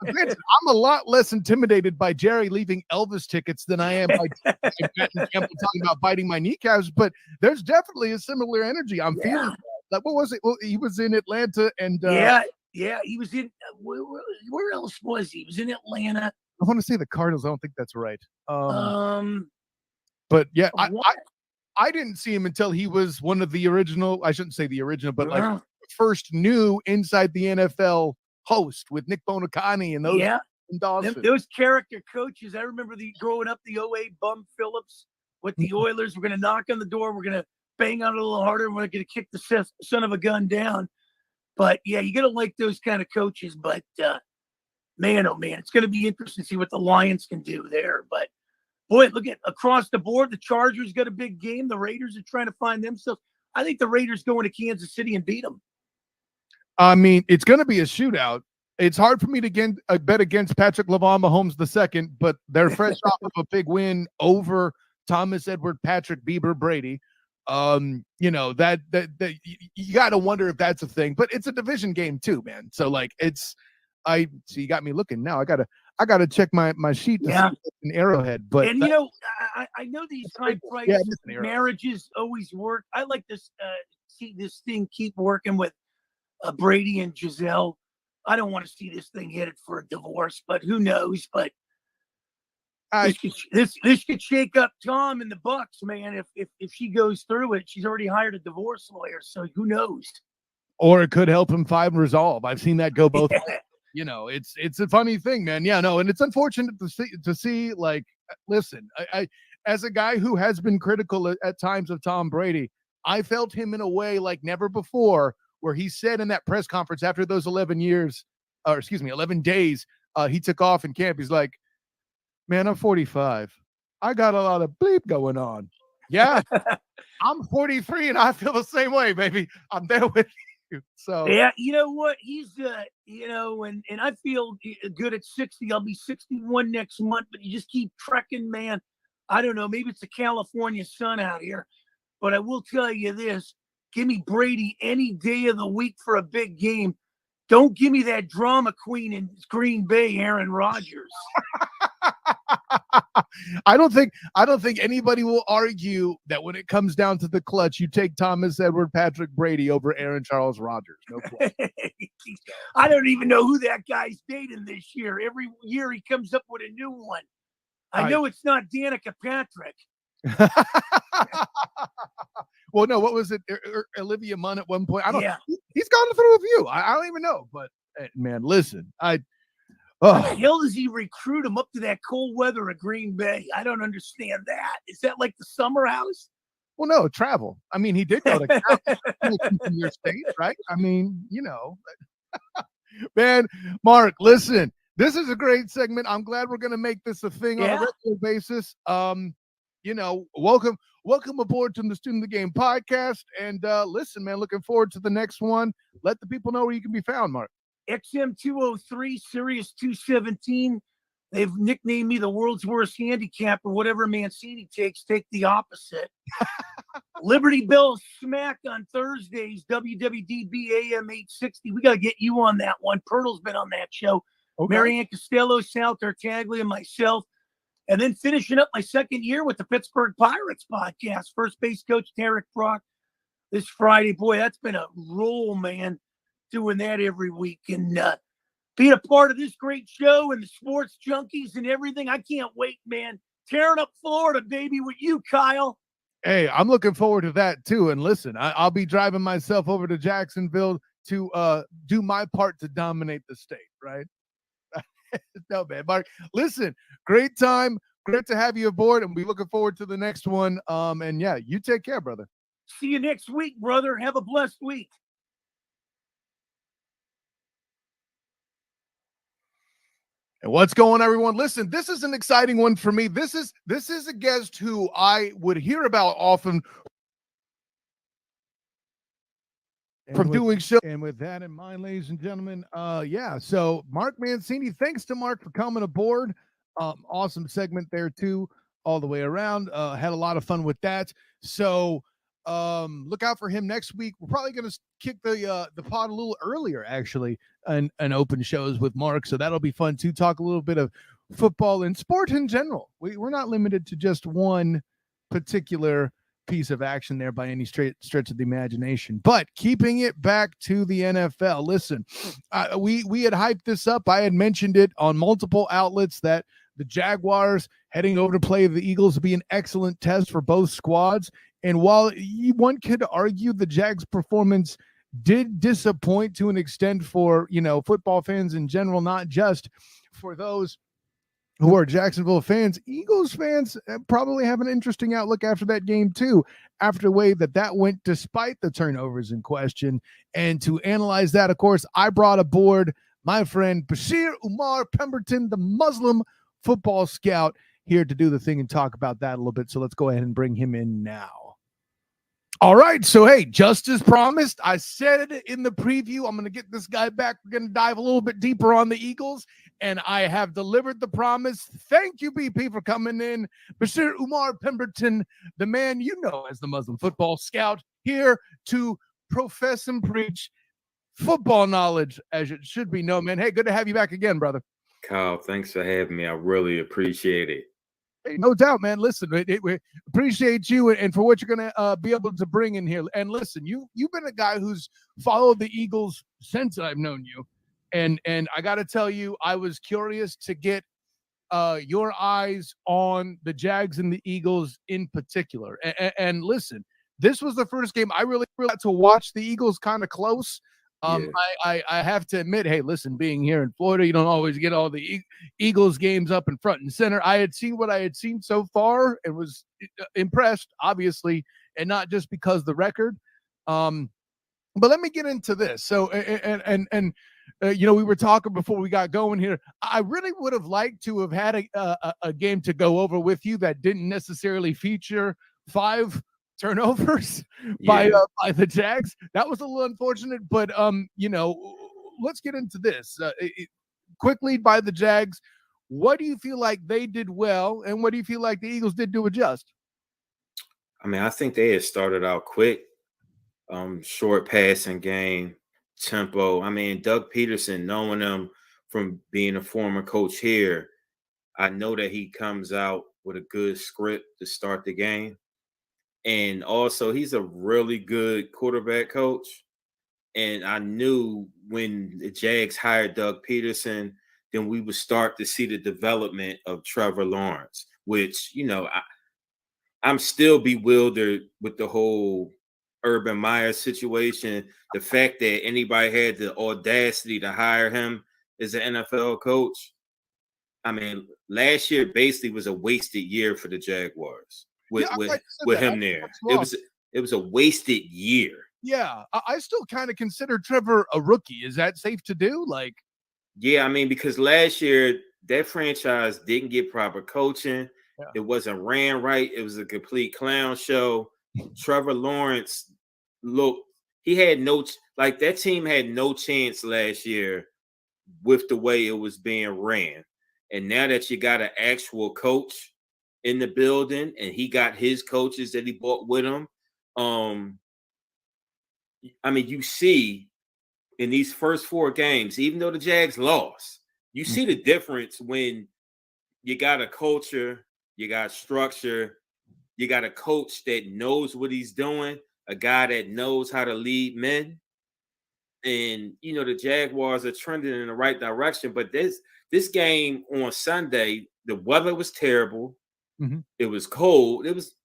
I'm a lot less intimidated by Jerry leaving Elvis tickets than I am by Campbell talking about biting my kneecaps, but there's definitely a similar energy. I'm feeling like, what was it? Well, he was in Atlanta and he was in where else was he? He was in Atlanta. I want to say the Cardinals. I don't think that's right. But yeah, I didn't see him until he was one of the original. I shouldn't say the original, but like first new inside the NFL host with Nick Bonacani and those and Dawson. Those character coaches. I remember growing up the 08 Bum Phillips with the Oilers. We're going to knock on the door. We're going to bang on it a little harder. We're going to kick the son of a gun down. But yeah, you got to like those kind of coaches. But man, oh man, it's going to be interesting to see what the Lions can do there. But boy, look at across the board. The Chargers got a big game. The Raiders are trying to find themselves. I think the Raiders go into Kansas City and beat them. I mean, it's going to be a shootout. It's hard for me to bet against Patrick LaVon Mahomes II, but they're fresh off of a big win over Thomas Edward, Patrick Bieber, Brady. You got to wonder if that's a thing, but it's a division game too, man. So like you got me looking now. I gotta check my sheet to see an Arrowhead. But I know these high price marriages always work. I like this see this thing keep working with Brady and Giselle. I don't want to see this thing headed for a divorce, but who knows? But this could shake up Tom and the Bucks, man. If she goes through it, she's already hired a divorce lawyer, so who knows? Or it could help him find resolve. I've seen that go both ways. It's a funny thing, man. Yeah, no, and it's unfortunate to see. Like, listen, I as a guy who has been critical at times of Tom Brady, I felt him in a way like never before, where he said in that press conference after those 11 days, he took off in camp. He's like, man, I'm 45. I got a lot of bleep going on. Yeah, I'm 43 and I feel the same way, baby. I'm there with you. So yeah, you know what? He's and I feel good at 60. I'll be 61 next month, but you just keep trekking, man. I don't know. Maybe it's the California sun out here, but I will tell you this. Give me Brady any day of the week for a big game. Don't give me that drama queen in Green Bay, Aaron Rodgers. I don't think anybody will argue that when it comes down to the clutch, you take Thomas Edward Patrick Brady over Aaron Charles Rodgers. No question. I don't even know who that guy's dating this year. Every year he comes up with a new one. I know it's not Danica Patrick. Well, no, what was it? Olivia Munn at one point. I don't. Yeah. He's gone through a few. I don't even know. But man, listen, How the hell does he recruit him up to that cold weather at Green Bay? I don't understand that. Is that like the summer house? Well, no, travel. I mean, he did go to your state, right? I mean, man, Mark, listen, this is a great segment. I'm glad we're going to make this a thing on a regular basis. Welcome aboard to the Student of the Game podcast. And listen, man, looking forward to the next one. Let the people know where you can be found, Mark. XM 203, Sirius 217. They've nicknamed me the world's worst handicap, or whatever Mancini takes. Take the opposite. Liberty Bell Smack on Thursdays, WWDB AM 860. We got to get you on that one. Pirtle's been on that show. Okay. Marianne Costello, Sal Tartaglia, myself, and then finishing up my second year with the Pittsburgh Pirates podcast. First base coach Derek Brock this Friday. Boy, that's been a roll, man, doing that every week. And being a part of this great show and the sports junkies and everything, I can't wait, man. Tearing up Florida, baby, with you, Kyle. Hey, I'm looking forward to that too. And listen, I'll be driving myself over to Jacksonville to do my part to dominate the state, right? No, man, Mark. Listen, great time. Great to have you aboard, and we looking forward to the next one. And yeah, you take care, brother. See you next week, brother. Have a blessed week. And what's going on, everyone? Listen, this is an exciting one for me. This is a guest who I would hear about often from doing show. And with that in mind, ladies and gentlemen, yeah. So Mark Mancini, thanks to Mark for coming aboard. Awesome segment there too, all the way around. Had a lot of fun with that. So look out for him next week. We're probably going to kick the pod a little earlier, actually, and open shows with Mark. So that'll be fun to talk a little bit of football and sport in general. We're not limited to just one particular piece of action there by any stretch of the imagination, but keeping it back to the NFL. Listen, we had hyped this up. I had mentioned it on multiple outlets that the Jaguars heading over to play the Eagles would be an excellent test for both squads. And while one could argue the Jags' performance did disappoint to an extent for, football fans in general, not just for those who are Jacksonville fans, Eagles fans probably have an interesting outlook after that game too, after the way that went despite the turnovers in question. And to analyze that, of course, I brought aboard my friend Basheer Umar Pemberton, the Muslim football scout, here to do the thing and talk about that a little bit. So let's go ahead and bring him in now. All right. So, hey, just as promised, I said it in the preview. I'm going to get this guy back. We're going to dive a little bit deeper on the Eagles, and I have delivered the promise. Thank you, BP, for coming in. Basheer Umar Pemberton, the man you know as the Muslim football scout, here to profess and preach football knowledge as it should be known, man. Hey, good to have you back again, brother. Kyle, thanks for having me. I really appreciate it. Hey, no doubt, man. Listen, we appreciate you and for what you're going to be able to bring in here. And listen, you've been a guy who's followed the Eagles since I've known you. And I got to tell you, I was curious to get your eyes on the Jags and the Eagles in particular. And listen, this was the first game I really got to watch the Eagles kind of close. Yeah. I have to admit, hey, listen, being here in Florida, you don't always get all the Eagles games up in front and center. I had seen what I had seen so far and was impressed, obviously, and not just because of the record. But let me get into this. So, we were talking before we got going here. I really would have liked to have had a game to go over with you that didn't necessarily feature 5 turnovers by the Jags. That was a little unfortunate, but let's get into this. Quick lead by the Jags. What do you feel like they did well, and what do you feel like the Eagles did to adjust? I mean, I think they had started out quick, short passing game, tempo. I mean, Doug Peterson, knowing him from being a former coach here, I know that he comes out with a good script to start the game. And also, he's a really good quarterback coach. And I knew when the Jags hired Doug Peterson, then we would start to see the development of Trevor Lawrence, which, I'm still bewildered with the whole Urban Meyer situation. The fact that anybody had the audacity to hire him as an NFL coach. I mean, last year basically was a wasted year for the Jaguars. With him there. It was a wasted year. Yeah, I still kind of consider Trevor a rookie. Is that safe to do? Yeah, I mean, because last year that franchise didn't get proper coaching. Yeah. It wasn't ran right. It was a complete clown show. Trevor Lawrence, he had that team had no chance last year with the way it was being ran. And now that you got an actual coach in the building, and he got his coaches that he brought with him. I mean, you see in these first 4 games, even though the Jags lost, You see the difference when you got a culture, you got structure, you got a coach that knows what he's doing, a guy that knows how to lead men. And the Jaguars are trending in the right direction. But this game on Sunday, the weather was terrible. It was cold. It was,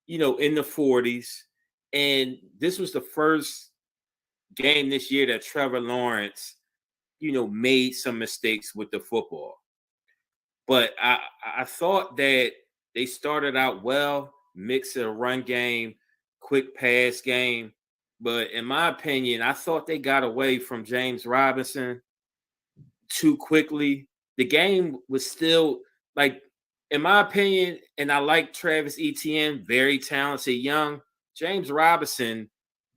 in the 40s. And this was the first game this year that Trevor Lawrence, made some mistakes with the football. But I thought that they started out well, mix of a run game, quick pass game. But in my opinion, I thought they got away from James Robinson too quickly. The game was still, like, in my opinion, and I like Travis Etienne, very talented, young. James Robinson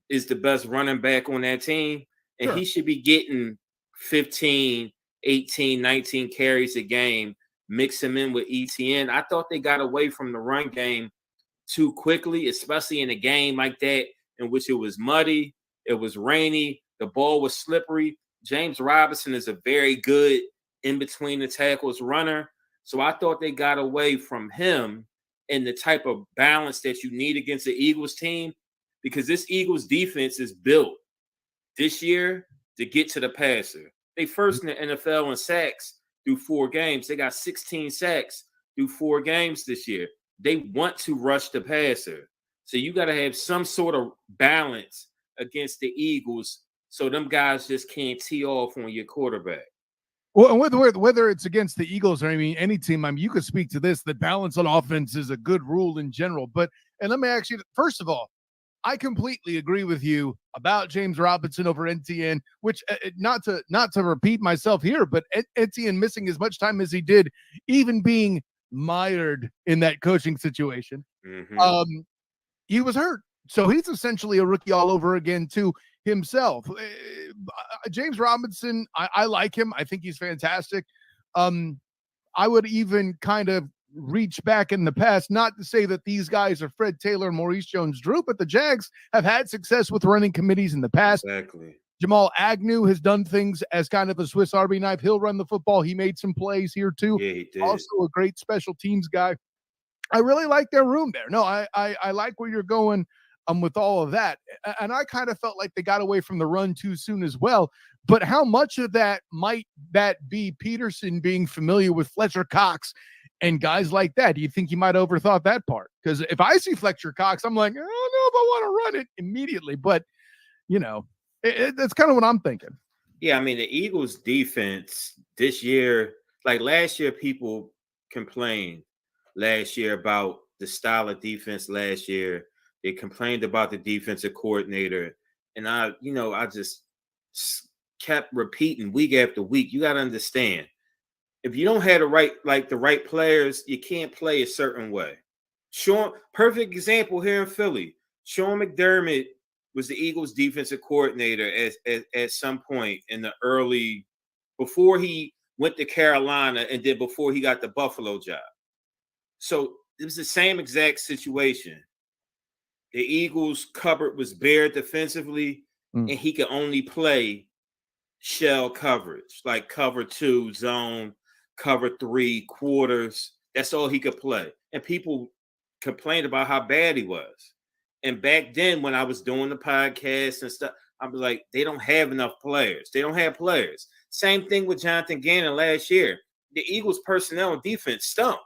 is the best running back on that team, and he should be getting 15, 18, 19 carries a game. Mix him in with Etienne. I thought they got away from the run game too quickly, especially in a game like that in which it was muddy, it was rainy, the ball was slippery. James Robinson is a very good in between the tackles runner. So I thought they got away from him and the type of balance that you need against the Eagles team, because this Eagles defense is built this year to get to the passer. They first in the NFL in sacks through 4 games. They got 16 sacks through 4 games this year. They want to rush the passer. So you got to have some sort of balance against the Eagles so them guys just can't tee off on your quarterback. Well, and whether it's against the Eagles or any team, you could speak to this, that balance on offense is a good rule in general. And let me ask you, first of all, I completely agree with you about James Robinson over Etienne, which not to repeat myself here, but Etienne missing as much time as he did, even being mired in that coaching situation. He was hurt. So he's essentially a rookie all over again too himself. James Robinson, I like him. I think he's fantastic. I would even kind of reach back in the past, not to say that these guys are Fred Taylor and Maurice Jones-Drew, but the Jags have had success with running committees in the past. Exactly. Jamal Agnew has done things as kind of a Swiss Army knife. He'll run the football. He made some plays here too. Yeah, he did. Also a great special teams guy. I really like their room there. No, I like where you're going with all of that. And I kind of felt like they got away from the run too soon as well. But how much of that might that be Peterson being familiar with Fletcher Cox and guys like that? Do you think he might have overthought that part? Because if I see Fletcher Cox, I'm like, I don't know if I want to run it immediately. But, that's kind of what I'm thinking. Yeah, the Eagles defense this year, like last year, people complained last year about the style of defense last year. They complained about the defensive coordinator. And I just kept repeating week after week. You got to understand, if you don't have the right players, you can't play a certain way. Perfect example here in Philly. Sean McDermott was the Eagles defensive coordinator at some point in the early, before he went to Carolina and then before he got the Buffalo job. So it was the same exact situation. The Eagles' cupboard was bare defensively, and he could only play shell coverage, like cover 2, zone, cover 3, quarters. That's all he could play. And people complained about how bad he was. And back then, when I was doing the podcast and stuff, I was like, they don't have enough players. They don't have players. Same thing with Jonathan Gannon last year. The Eagles' personnel and defense stunk.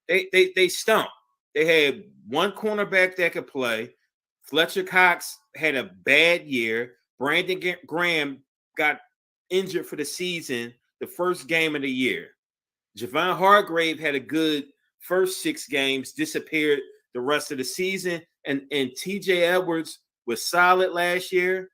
They stunk. They had one cornerback that could play. Fletcher Cox had a bad year. Brandon Graham got injured for the season, the first game of the year. Javon Hargrave had a good first 6 games, disappeared the rest of the season. And TJ Edwards was solid last year,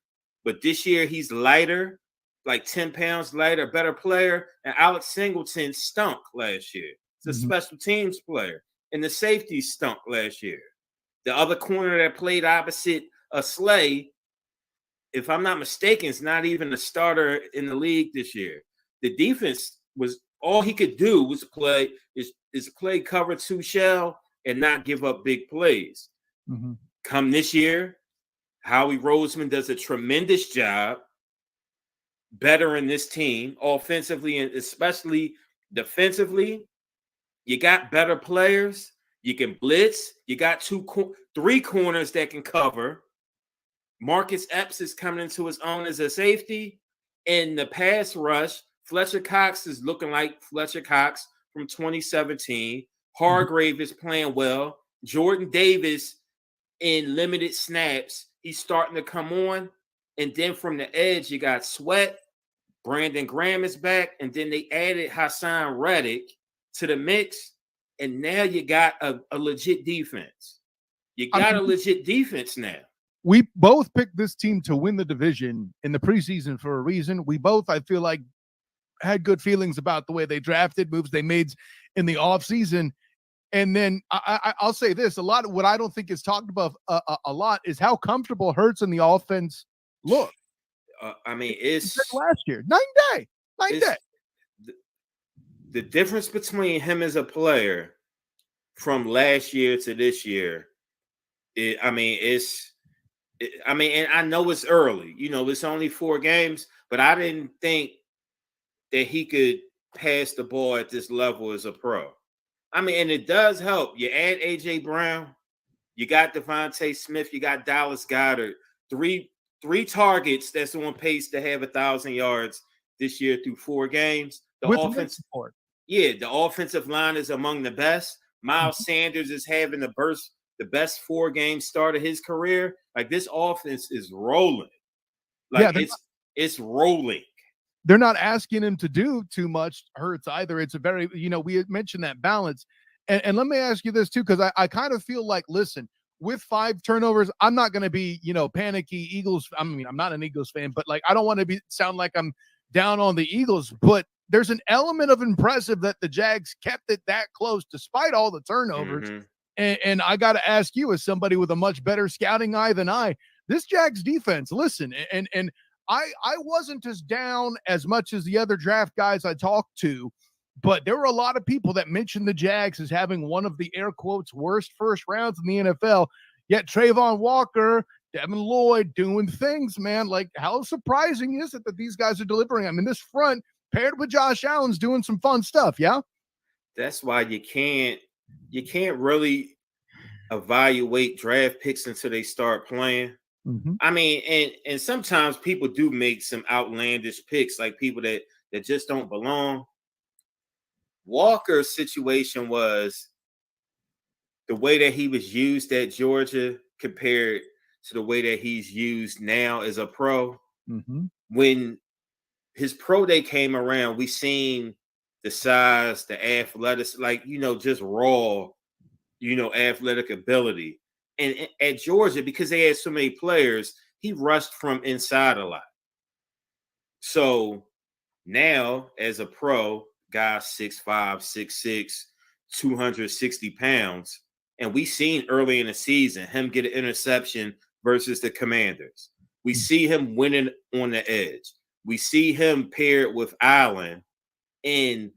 but this year he's lighter, like 10 pounds lighter, better player. And Alex Singleton stunk last year. He's a special teams player. And the safety stunk last year. The other corner that played opposite Slay, if I'm not mistaken, is not even a starter in the league this year. The defense was, all he could do was play cover 2 shell and not give up big plays. Come this year, Howie Roseman does a tremendous job bettering this team offensively and especially defensively. You got better players. You can blitz. You got three corners that can cover. Marcus Epps is coming into his own as a safety. In the pass rush, Fletcher Cox is looking like Fletcher Cox from 2017. Hargrave is playing well. Jordan Davis in limited snaps, he's starting to come on. And then from the edge, you got Sweat. Brandon Graham is back. And then they added Hassan Reddick to the mix. And now you got a legit defense. You got a legit defense now. We both picked this team to win the division in the preseason for a reason. We both, I feel like, had good feelings about the way they drafted, moves they made in the offseason. And then I'll say this, a lot of what I don't think is talked about a lot is how comfortable Hurts in the offense look. I mean, it's last year, night and day. The difference between him as a player from last year to this year, and I know it's early, it's only 4 games, but I didn't think that he could pass the ball at this level as a pro. I mean, and it does help. You add A.J. Brown, you got Devontae Smith, you got Dallas Goedert, three targets that's on pace to have 1,000 yards this year through 4 games. The offensive line is among the best. Miles Sanders is having the best 4-game start of his career. Like, this offense is rolling. It's rolling. They're not asking him to do too much, Hurts, either. It's a very, we had mentioned that balance. And let me ask you this, too, because I kind of feel like, listen, with 5 turnovers, I'm not going to be, panicky Eagles. I mean, I'm not an Eagles fan, but, like, I don't want to sound like I'm down on the Eagles. But there's an element of impressive that the Jags kept it that close despite all the turnovers. Mm-hmm. And I got to ask you, as somebody with a much better scouting eye than this Jags defense, listen, and I wasn't as down as much as the other draft guys I talked to, but there were a lot of people that mentioned the Jags as having one of the air quotes worst first rounds in the NFL. Yet Trayvon Walker, Devin Lloyd doing things, man. Like, how surprising is it that these guys are delivering? I mean, this front paired with Josh Allen's doing some fun stuff. Yeah. That's why you can't really evaluate draft picks until they start playing. Mm-hmm. I mean, and sometimes people do make some outlandish picks, like people that just don't belong. Walker's situation was the way that he was used at Georgia compared to the way that he's used now as a pro. Mm-hmm. When his pro day came around, we seen the size, the athletics, just raw, athletic ability. And at Georgia, because they had so many players, he rushed from inside a lot. So now, as a pro, guy 6'5", 6'6", 260 pounds, and we seen early in the season him get an interception versus the Commanders. We see him winning on the edge. We see him paired with Allen and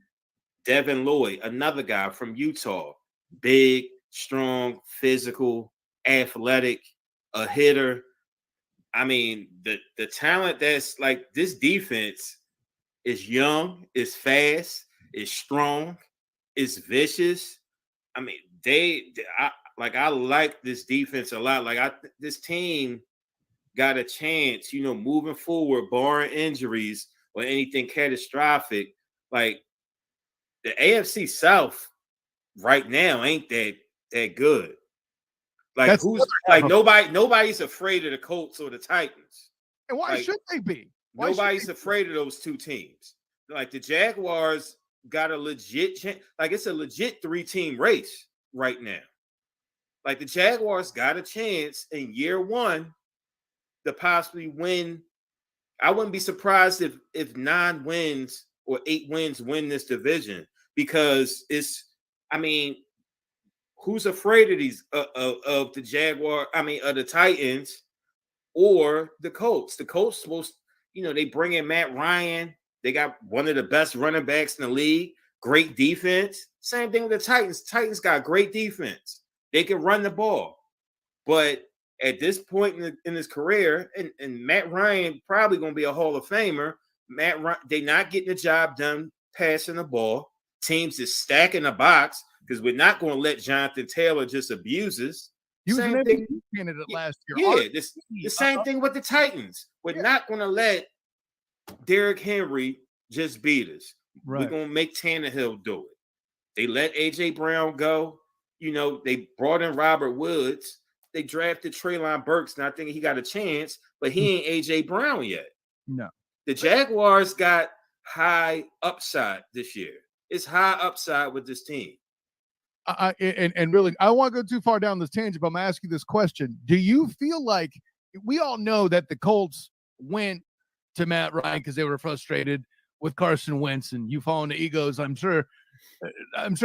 Devin Lloyd, another guy from Utah, big, strong, physical, athletic, a hitter. I mean, the talent that's like this defense is young, is fast, is strong, is vicious. I mean, I like this defense a lot. Like, this team got a chance, moving forward, barring injuries or anything catastrophic. Like, the AFC South right now ain't that good. Like, nobody's afraid of the Colts or the Titans. And why should they be? Nobody's afraid of those 2 teams. Like, the Jaguars got a legit chance. Like, it's a legit 3-team race right now. Like, the Jaguars got a chance in year 1 to possibly win. I wouldn't be surprised if 9 wins or 8 wins win this division, because who's afraid of these of the Jaguar? I mean, of the Titans or the Colts? The Colts supposed, they bring in Matt Ryan. They got one of the best running backs in the league. Great defense. Same thing with the Titans. Titans got great defense. They can run the ball, but at this point in his career, and Matt Ryan probably going to be a Hall of Famer. they not getting the job done passing the ball. Teams is stacking the box because we're not going to let Jonathan Taylor just abuse us. He was same an thing. MVP candidate last year. Yeah, the same thing with the Titans. We're not going to let Derrick Henry just beat us. Right. We're going to make Tannehill do it. They let A.J. Brown go. They brought in Robert Woods. They drafted Treylon Burks, and I think he got a chance, but he ain't A.J. Brown yet. No. The Jaguars got high upside this year. It's high upside with this team. And really, I don't want to go too far down this tangent, but I'm going to ask you this question. Do you feel like we all know that the Colts went to Matt Ryan because they were frustrated with Carson Wentz, and you fall into egos? I'm sure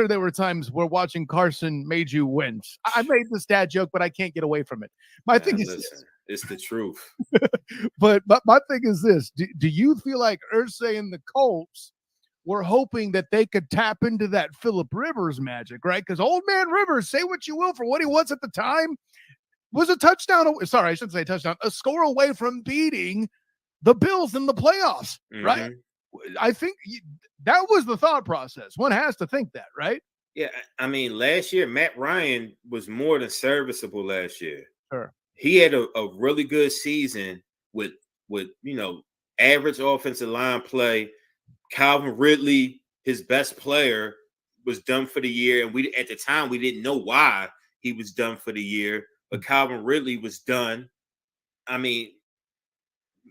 there were times where watching Carson made you wince. I made this dad joke, but I can't get away from it. My thing is this. It's the truth. but my thing is this. Do you feel like Irsay and the Colts were hoping that they could tap into that Phillip Rivers magic, right? Because old man Rivers, say what you will for what he was at the time, was a touchdown. Sorry, I shouldn't say touchdown. A score away from beating the Bills in the playoffs, right? I think that was the thought process. One has to think that, right? Yeah, I mean, last year, Matt Ryan was more than serviceable last year. Sure. He had a really good season with average offensive line play. Calvin Ridley, his best player, was done for the year. And at the time, we didn't know why he was done for the year. But Calvin Ridley was done. I mean,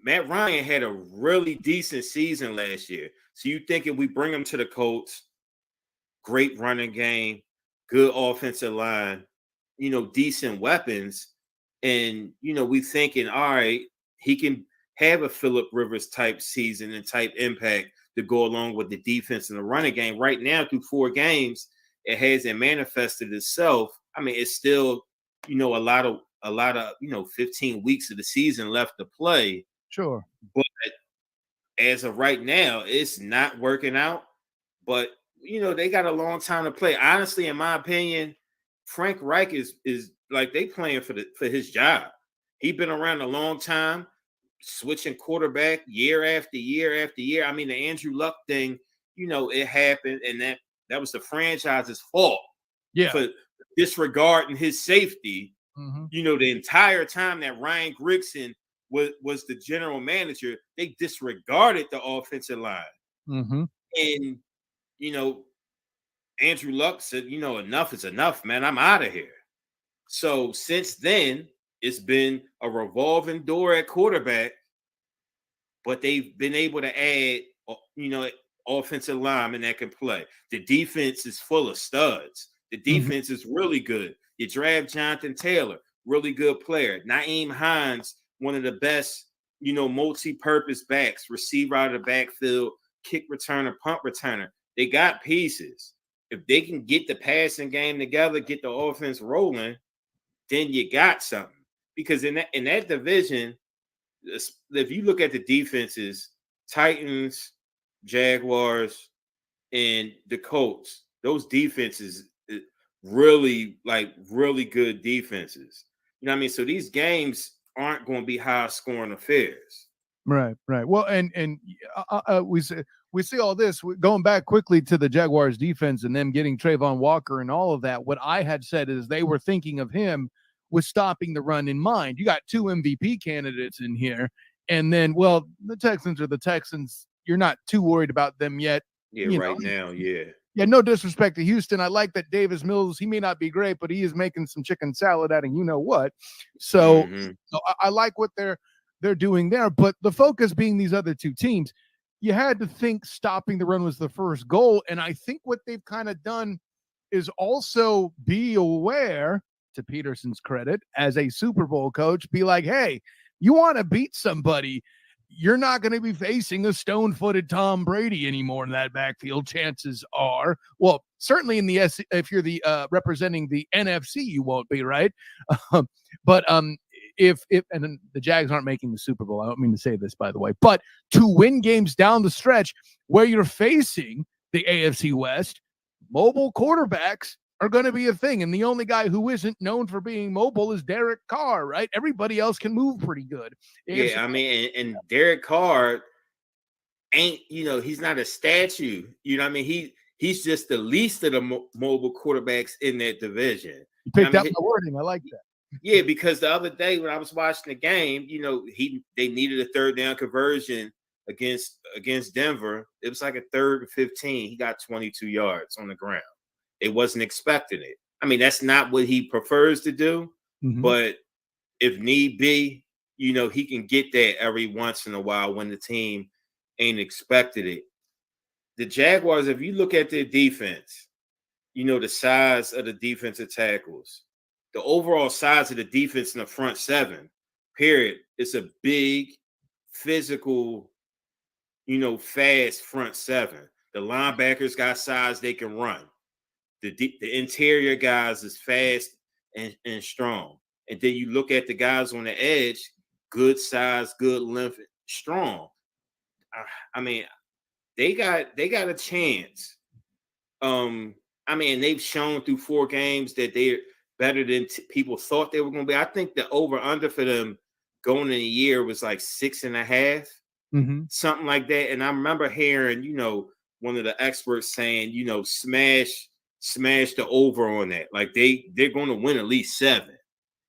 Matt Ryan had a really decent season last year. So you thinking we bring him to the Colts, great running game, good offensive line, decent weapons. And, we thinking, all right, he can have a Phillip Rivers type season and type impact to go along with the defense and the running game. Right now, through 4 games, it hasn't manifested itself. I mean, it's still, a lot of 15 weeks of the season left to play. Sure. But as of right now, it's not working out. But, they got a long time to play. Honestly, in my opinion, Frank Reich is like they playing for his job. He's been around a long time, switching quarterback year after year after year. I mean, the Andrew Luck thing, it happened, and that was the franchise's fault for disregarding his safety. The entire time that Ryan Grigson was the general manager, they disregarded the offensive line. And, Andrew Luck said, enough is enough, man. I'm out of here. So since then, it's been a revolving door at quarterback, but they've been able to add, offensive linemen that can play. The defense is full of studs. The defense is really good. You draft Jonathan Taylor, really good player. Naeem Hines, one of the best, multi-purpose backs, receiver out of the backfield, kick returner, punt returner. They got pieces. If they can get the passing game together, get the offense rolling, then you got something. Because in that division, if you look at the defenses, Titans, Jaguars, and the Colts, those defenses really good defenses. You know what I mean? So these games aren't going to be high scoring affairs. Right. Well, and we see all this going back quickly to the Jaguars defense and them getting Trayvon Walker and all of that. What I had said is they were thinking of him with stopping the run in mind. You got 2 MVP candidates in here, and then, well, the Texans are the Texans. You're not too worried about them yet. Yeah, right now, yeah. Yeah, no disrespect to Houston. I like that Davis Mills, he may not be great, but he is making some chicken salad out of what. So, so I like what they're doing there. But the focus being these other 2 teams, you had to think stopping the run was the first goal. And I think what they've kind of done is also be aware, to Peterson's credit, as a Super Bowl coach, be like, hey, you want to beat somebody, you're not going to be facing a stone-footed Tom Brady anymore in that backfield. Chances are, well, certainly in the if you're the representing the NFC, you won't be, right? But if and the Jags aren't making the Super Bowl, I don't mean to say this, by the way, but to win games down the stretch where you're facing the AFC West, mobile quarterbacks are going to be a thing. And the only guy who isn't known for being mobile is Derek Carr, right? Everybody else can move pretty good. Yeah, I mean, and Derek Carr ain't, he's not a statue. You know what I mean? He's just the least of the mobile quarterbacks in that division. You picked out my wording. I like that. Yeah, because the other day when I was watching the game, they needed a third down conversion against Denver. It was like a 3rd and 15. He got 22 yards on the ground. It wasn't expecting it. I mean, that's not what he prefers to do, but if need be, he can get that every once in a while when the team ain't expected it. The Jaguars, if you look at their defense, the size of the defensive tackles, the overall size of the defense in the front seven, period. It's a big, physical, fast front seven. The linebackers got size, they can run. The interior guys is fast and strong. And then you look at the guys on the edge, good size, good length, strong. I mean, they got a chance. They've shown through 4 games that they're better than people thought they were going to be. I think the over-under for them going in a year was like 6.5, something like that. And I remember hearing, one of the experts saying, smash the over on that. Like they're going to win at least 7.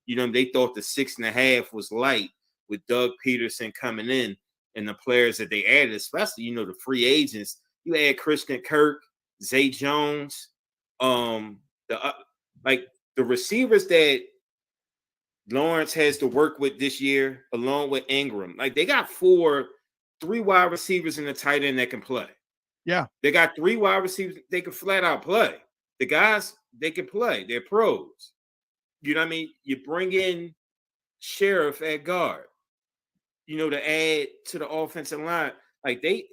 They thought the 6.5 was light with Doug Peterson coming in and the players that they added, especially, the free agents. You add Christian Kirk, Zay Jones, the receivers that Lawrence has to work with this year, along with Ingram. Like they got 3 wide receivers and a tight end that can play. Yeah. They got 3 wide receivers. They can flat out play. The guys, they can play. They're pros. You know what I mean? You bring in Sheriff at guard, to add to the offensive line. Like they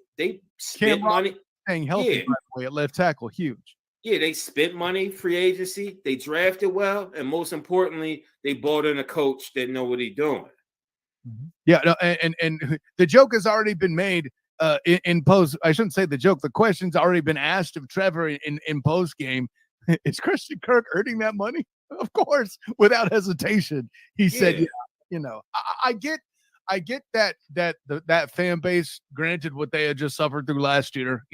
spent money. Staying healthy, by the way, at left tackle, huge. Yeah, they spent money, free agency. They drafted well, and most importantly, they brought in a coach that know what he's doing. Yeah, no, and the joke has already been made in post. I shouldn't say the joke. The question's already been asked of Trevor in post game. Is Christian Kirk earning that money? Of course, without hesitation. He said, "Yeah, I get that fan base. Granted, what they had just suffered through last year,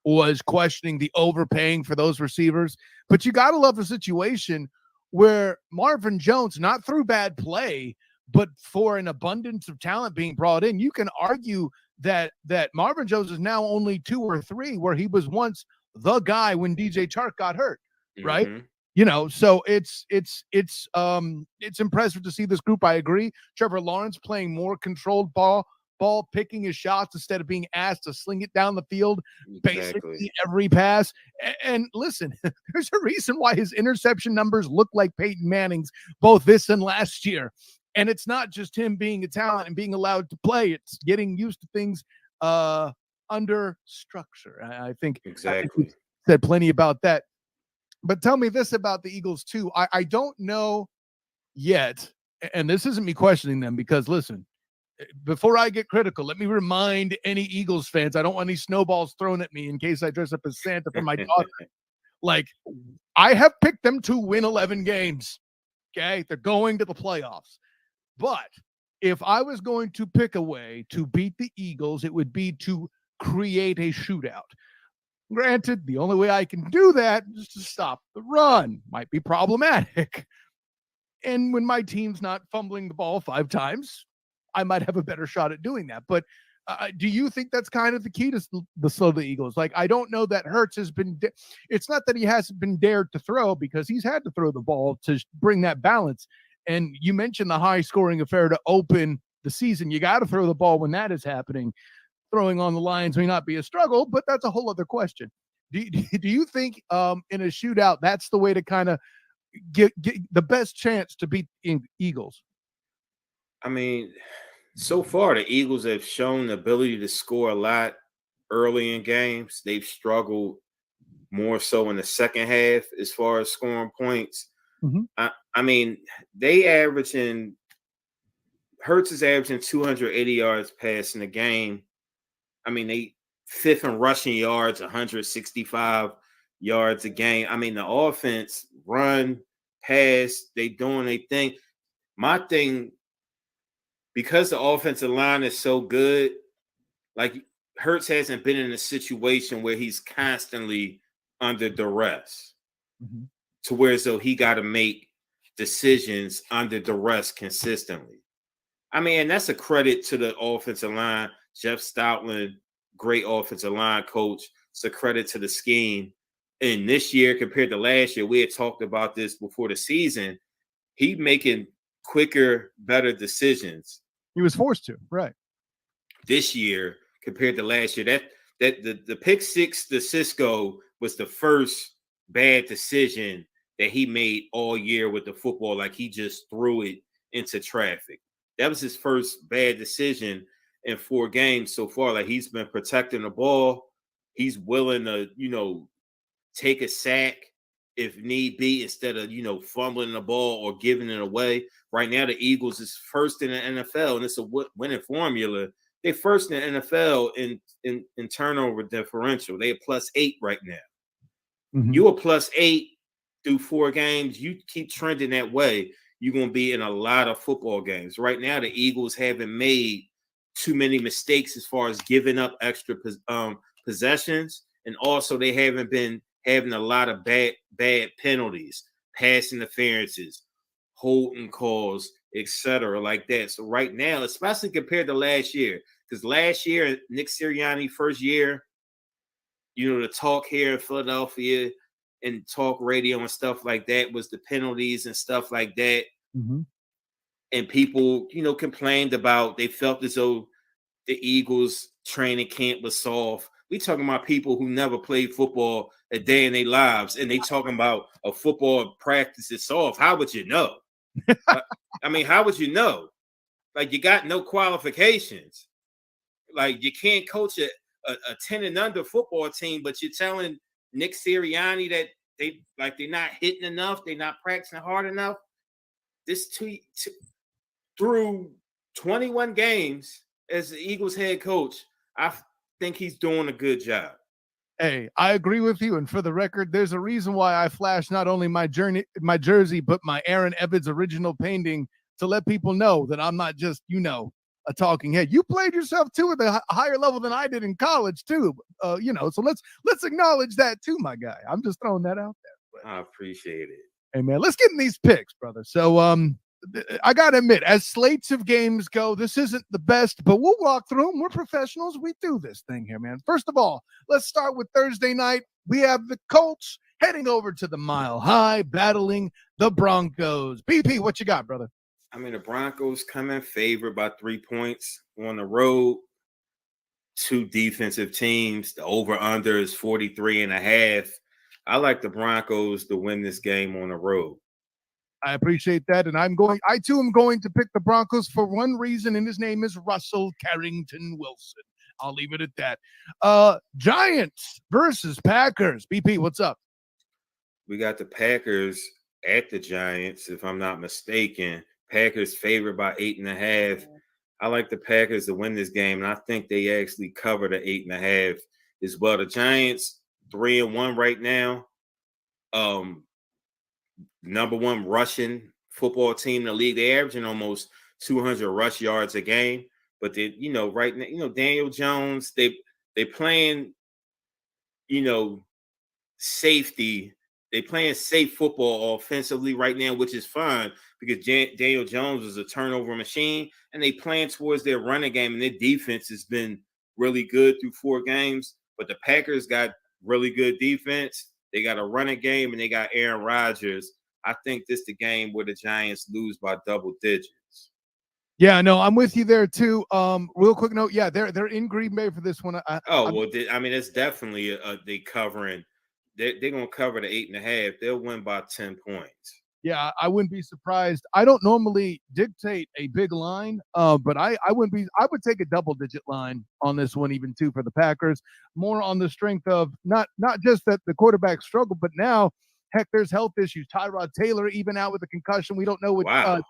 was questioning the overpaying for those receivers. But you got to love the situation where Marvin Jones, not through bad play, but for an abundance of talent being brought in, you can argue that Marvin Jones is now only 2 or 3, where he was once the guy when DJ Chark got hurt, right? So it's impressive to see this group. I agree. Trevor Lawrence playing more controlled ball picking his shots instead of being asked to sling it down the field, basically every pass. And listen, there's a reason why his interception numbers look like Peyton Manning's both this and last year. And it's not just him being a talent and being allowed to play. It's getting used to things under structure. I think exactly said plenty about that. But tell me this about the Eagles too. I don't know yet, and this isn't me questioning them, because listen, before I get critical, let me remind any Eagles fans, I don't want any snowballs thrown at me in case I dress up as Santa for my daughter. Like, I have picked them to win 11 games. Okay, they're going to the playoffs. But if I was going to pick a way to beat the Eagles, it would be to create a shootout. Granted, the only way I can do that is to stop the run. Might be problematic. And when my team's not fumbling the ball 5 times, I might have a better shot at doing that. But do you think that's kind of the key to slow the Eagles? Like, I don't know that Hurts has been it's not that he hasn't been dared to throw, because he's had to throw the ball to bring that balance. And you mentioned the high scoring affair to open the season. You got to throw the ball when that is happening. Throwing on the lines may not be a struggle, but that's a whole other question. Do you think in a shootout, that's the way to kind of get the best chance to beat the Eagles? I mean, so far, the Eagles have shown the ability to score a lot early in games. They've struggled more so in the second half as far as scoring points. I mean, Hurts is averaging 280 yards passing a game. I mean, they 5th in rushing yards, 165 yards a game. I mean, the offense, run, pass, they doing their thing. My thing, because the offensive line is so good, like Hurts hasn't been in a situation where he's constantly under duress to where as though he got to make decisions under duress consistently. I mean, and that's a credit to the offensive line. Jeff Stoutland, great offensive line coach. It's a credit to the scheme. And this year compared to last year, we had talked about this before the season. He making quicker, better decisions. He was forced to, right? This year compared to last year. That the pick six to Cisco was the first bad decision that he made all year with the football. Like he just threw it into traffic. That was his first bad decision in 4 games so far. Like he's been protecting the ball. He's willing to, take a sack if need be instead of, fumbling the ball or giving it away. Right now, the Eagles is first in the NFL, and it's a winning formula. They're first in the NFL in turnover differential. They're +8 right now. Mm-hmm. You are +8 through 4 games. You keep trending that way, you're going to be in a lot of football games. Right now, the Eagles haven't made too many mistakes as far as giving up extra possessions, and also they haven't been having a lot of bad penalties, pass interferences, holding calls, etc. like that. So right now, especially compared to last year, because last year, Nick Sirianni, first year, the talk here in Philadelphia and talk radio and stuff like that was the penalties and stuff like that. Mm-hmm. And people, complained about, they felt as though the Eagles training camp was soft. We talking about people who never played football a day in their lives, and they talking about a football practice is soft. How would you know? I mean, how would you know? Like, you got no qualifications. Like, you can't coach a 10 and under football team, but you're telling Nick Sirianni that they're not hitting enough, they're not practicing hard enough. This through 21 games as the Eagles head coach, I think he's doing a good job. Hey, I agree with you. And for the record, there's a reason why I flashed not only my jersey, but my Aaron Evans original painting to let people know that I'm not just, a talking head. You played yourself too at a higher level than I did in college too. So let's acknowledge that too, my guy. I'm just throwing that out there. But I appreciate it. Hey man, let's get in these picks, brother. So I gotta admit, as slates of games go, this isn't the best, but we'll walk through them. We're professionals. We do this thing here, man. First of all, let's start with Thursday night. We have the Colts heading over to the Mile High, battling the Broncos. BP, what you got, brother? I mean, the Broncos come in favored by 3 points on the road. 2 defensive teams. The over-under is 43.5. I like the Broncos to win this game on the road. I appreciate that, and I too am going to pick the Broncos for one reason, and his name is Russell Carrington Wilson. I'll leave it at that. Giants versus Packers. BP, what's up? We got the Packers at the Giants, if I'm not mistaken. Packers favored by 8.5. I like the Packers to win this game, and I think they actually cover the 8.5 as well. The Giants 3-1 right now. Number 1 rushing football team in the league. They're averaging almost 200 rush yards a game. But they, right now, Daniel Jones, they playing, safety. They playing safe football offensively right now, which is fine because Daniel Jones is a turnover machine, and they playing towards their running game, and their defense has been really good through 4 games. But the Packers got really good defense. They got a running game, and they got Aaron Rodgers. I think this is the game where the Giants lose by double digits. Yeah, no, I'm with you there too. Real quick note, yeah, they're in Green Bay for this one. It's definitely they covering. They're going to cover the 8.5. They'll win by 10 points. Yeah, I wouldn't be surprised. I don't normally dictate a big line, but I would take a double-digit line on this one, even too, for the Packers. More on the strength of not just that the quarterback struggled, but now, heck, there's health issues. Tyrod Taylor even out with a concussion. We don't know what. Wow.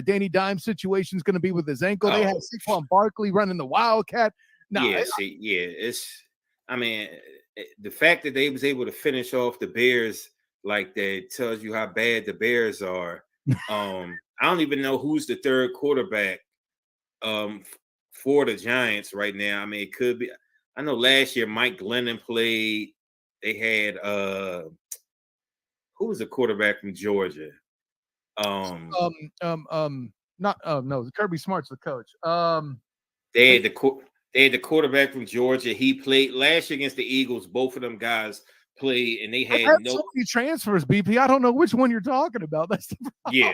Danny Dimes' situation is going to be with his ankle. They had Saquon Barkley running the Wildcat. The fact that they was able to finish off the Bears like that tells you how bad the Bears are. I don't even know who's the third quarterback for the Giants right now. I mean, it could be. I know last year Mike Glennon played. They had who was the quarterback from Georgia? Not no, Kirby Smart's the coach. They had the quarterback from Georgia. He played last year against the Eagles. Both of them guys played, and they I've had had no so many transfers, BP. I don't know which one you're talking about. That's the problem. yeah.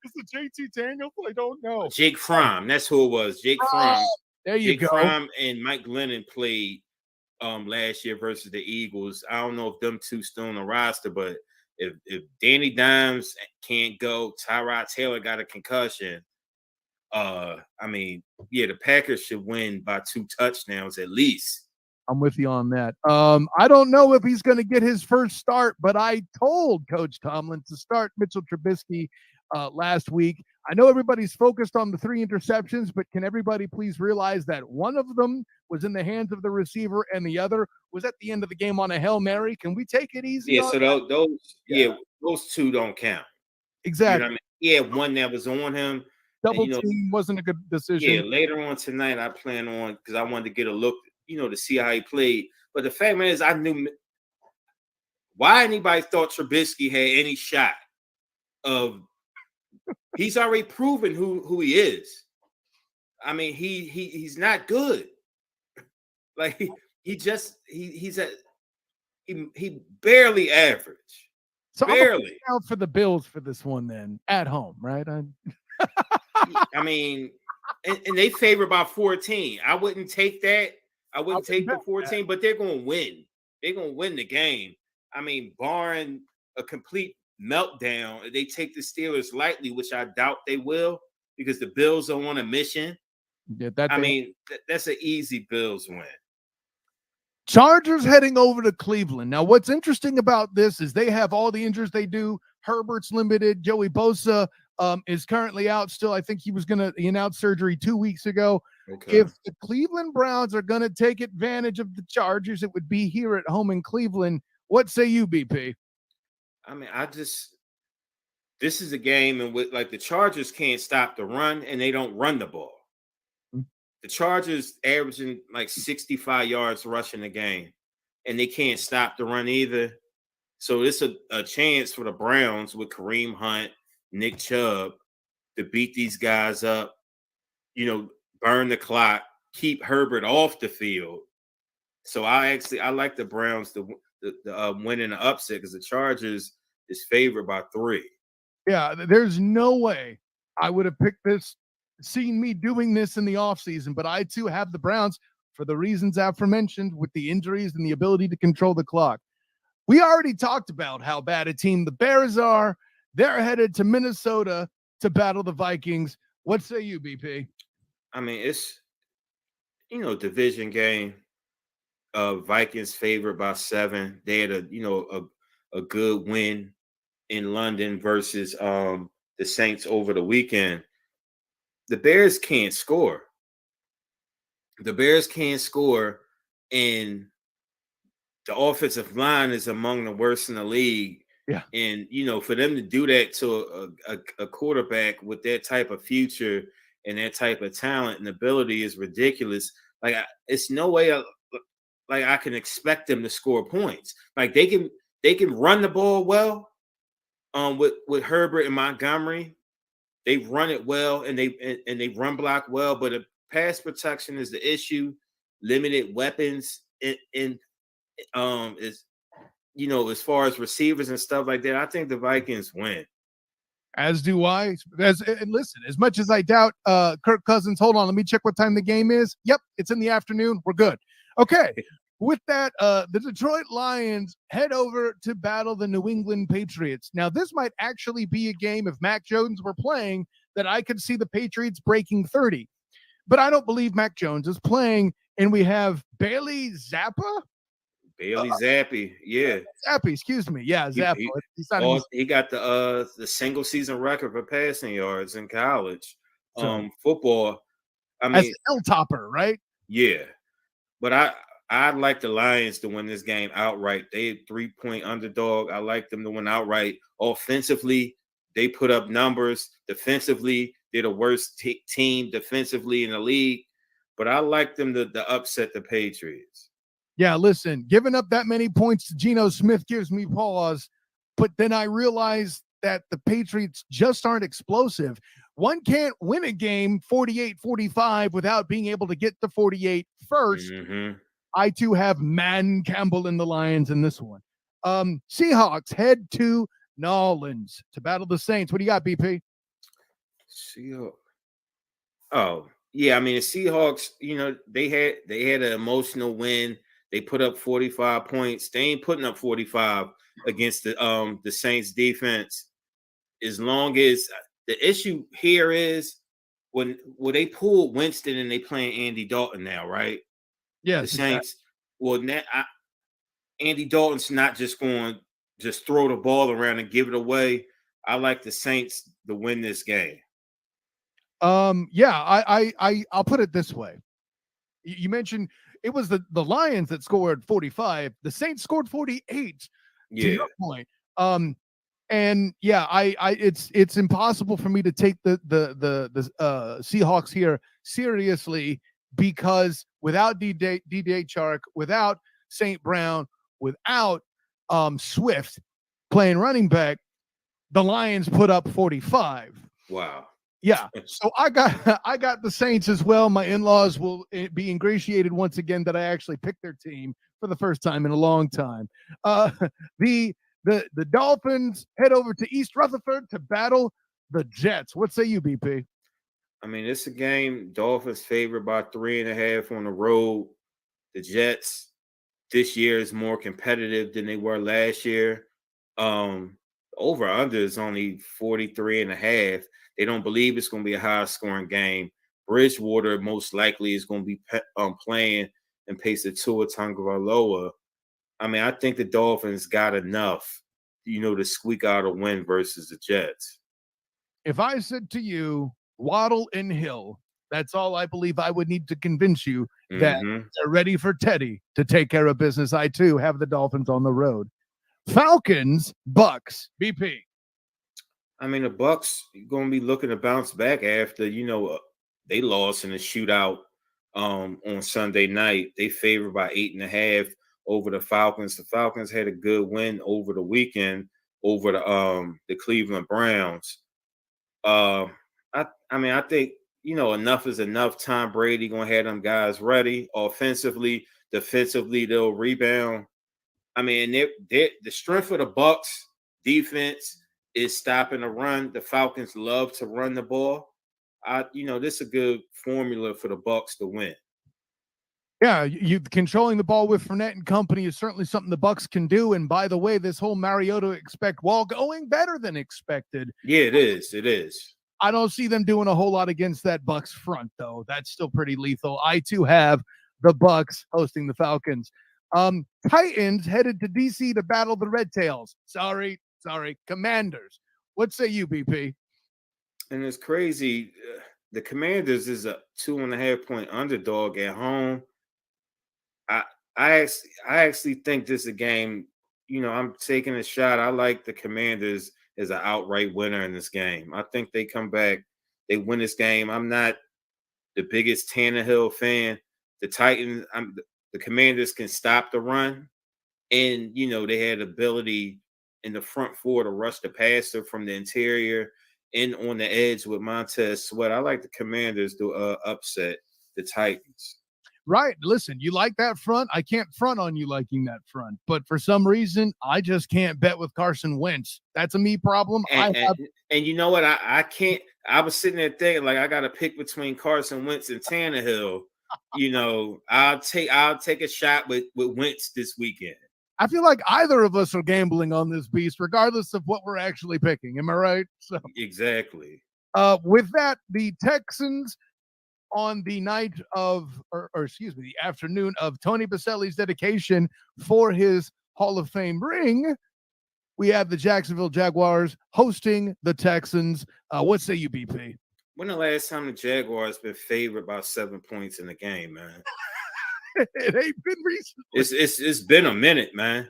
Is it JT Daniels? I don't know. Jake Fromm, that's who it was. Jake Fromm. There you Jake go. Fromm and Mike Glennon played last year versus the Eagles. I don't know if them two still on the roster, but if Danny Dimes can't go, Tyrod Taylor got a concussion. I mean, yeah, the Packers should win by 2 touchdowns at least. I'm with you on that. I don't know if he's going to get his first start, but I told Coach Tomlin to start Mitchell Trubisky last week. I know everybody's focused on the 3 interceptions, but can everybody please realize that one of them was in the hands of the receiver and the other was at the end of the game on a Hail Mary? Can we take it easy? Yeah, so those 2 don't count. Exactly. You know what I mean? Yeah, one that was on him. Double team wasn't a good decision. Yeah, later on tonight, I plan on, because I wanted to get a look, to see how he played. But the fact, man, is I knew why anybody thought Trubisky had any shot of. He's already proven who he is. I mean, he's not good. Like he's barely average. So barely. I'm out for the Bills for this one then at home, right? I mean, and they favor about 14. I wouldn't take that. I wouldn't take the 14, but they're going to win. They're going to win the game. I mean, barring a complete meltdown, they take the Steelers lightly, which I doubt they will, because the Bills are on a mission. Yeah, that's an easy Bills win. Chargers heading over to Cleveland. Now, what's interesting about this is they have all the injuries they do. Herbert's limited. Joey Bosa is currently out still. I think he announced surgery 2 weeks ago. Okay. If the Cleveland Browns are going to take advantage of the Chargers, it would be here at home in Cleveland. What say you, BP? I mean, this is a game in which, like, the Chargers can't stop the run, and they don't run the ball. Mm-hmm. The Chargers averaging like 65 yards rushing the game, and they can't stop the run either. So it's a chance for the Browns with Kareem Hunt, Nick Chubb, to beat these guys up, burn the clock, keep Herbert off the field. So I like the Browns to win in the upset, because the Chargers is favored by 3. Yeah, there's no way I would have picked this, seen me doing this in the offseason, but I too have the Browns for the reasons aforementioned, with the injuries and the ability to control the clock. We already talked about how bad a team the Bears are. They're headed to Minnesota to battle the Vikings. What say you, BP? I mean, it's, division game. Vikings favored by 7. They had a good win in London versus the Saints over the weekend. The Bears can't score. And the offensive line is among the worst in the league. Yeah. And, for them to do that to a quarterback with that type of future and that type of talent and ability is ridiculous. Like, it's no way I can expect them to score points. Like, they can run the ball well with Herbert and Montgomery. They run it well, and they run block well, but the pass protection is the issue. Limited weapons in is, as far as receivers and stuff like that. I think the Vikings win. As do I. And listen, as much as I doubt Kirk Cousins, hold on, let me check what time the game is. Yep, it's in the afternoon. We're good. Okay. With that, the Detroit Lions head over to battle the New England Patriots. Now, this might actually be a game, if Mac Jones were playing, that I could see the Patriots breaking 30. But I don't believe Mac Jones is playing, and we have Bailey Zappa? Zappi, yeah. Zappi, excuse me. Yeah, Zappa. He got the single season record for passing yards in college. Football. I mean, as an L-topper, right? Yeah. But I'd like the Lions to win this game outright. They 3-point underdog. I like them to win outright. Offensively, they put up numbers. Defensively, they're the worst team defensively in the league. but I like them to upset the Patriots. Yeah, listen, giving up that many points to Geno Smith gives me pause, but then I realize that the Patriots just aren't explosive. One can't win a game 48-45 without being able to get to 48 first. Mm-hmm. I too have Man Campbell in the Lions in this one. Seahawks head to Nolans to battle the Saints. What do you got, BP? Seahawks. Oh, yeah. I mean, the Seahawks, they had an emotional win. They put up 45 points. They ain't putting up 45 against the Saints defense. As long as the issue here is when they pulled Winston and they playing Andy Dalton now, right? Yes, the Saints. Well, Andy Dalton's not just going to just throw the ball around and give it away. I like the Saints to win this game. Yeah, I'll put it this way. You mentioned it was the Lions that scored 45. The Saints scored 48. Yeah. To your point. And yeah, it's impossible for me to take the Seahawks here seriously because without DJ Chark, without St. Brown, without Swift playing running back, the Lions put up 45. Wow. Yeah, so I got the Saints as well. My in-laws will be ingratiated once again that I actually picked their team for the first time in a long time. The Dolphins head over to East Rutherford to battle the Jets. What say you, BP? I mean, it's a game. Dolphins favored by 3.5 on the road. The Jets this year is more competitive than they were last year. Over under is only 43.5. They don't believe it's going to be a high scoring game. Bridgewater most likely is going to be playing in place of Tua Tagovailoa. I mean, I think the Dolphins got enough, to squeak out a win versus the Jets. If I said to you, Waddle and Hill, that's all I believe I would need to convince you that they're ready for Teddy to take care of business. I, too, have the Dolphins on the road. Falcons, Bucks, BP. I mean, the Bucks going to be looking to bounce back after, they lost in a shootout on Sunday night. They favored by 8.5 over the Falcons. The Falcons had a good win over the weekend over the Cleveland Browns. I think, enough is enough. Tom Brady going to have them guys ready offensively. Defensively, they'll rebound. I mean, the strength of the Bucks defense is stopping the run. The Falcons love to run the ball. This is a good formula for the Bucks to win. Yeah, you controlling the ball with Fournette and company is certainly something the Bucks can do. And by the way, this whole Mariota expect wall going better than expected. Yeah, it is. It is. I don't see them doing a whole lot against that Bucks front, though. That's still pretty lethal. I too have the Bucks hosting the Falcons. Titans headed to DC to battle the Red Tails. Sorry, Commanders. What say you, BP? And it's crazy. The Commanders is a 2.5 point underdog at home. I actually think this is a game. I'm taking a shot. I like the Commanders as an outright winner in this game. I think they come back, they win this game. I'm not the biggest Tannehill fan. The Titans, the Commanders can stop the run, and they had ability in the front four to rush the passer from the interior and on the edge with Montez Sweat. I like the Commanders to upset the Titans. Right. Listen, you like that front. I can't front on you liking that front, but for some reason, I just can't bet with Carson Wentz. That's a me problem. And you know what? I can't. I was sitting there thinking, like, I got to pick between Carson Wentz and Tannehill. I'll take a shot with Wentz this weekend. I feel like either of us are gambling on this beast, regardless of what we're actually picking. Am I right? So exactly. With that, the Texans on the night of, the afternoon of Tony Baselli's dedication for his Hall of Fame ring, we have the Jacksonville Jaguars hosting the Texans. What say you, BP? When the last time the Jaguars been favored by 7 points in the game, man? It ain't been recently. It's been a minute, man.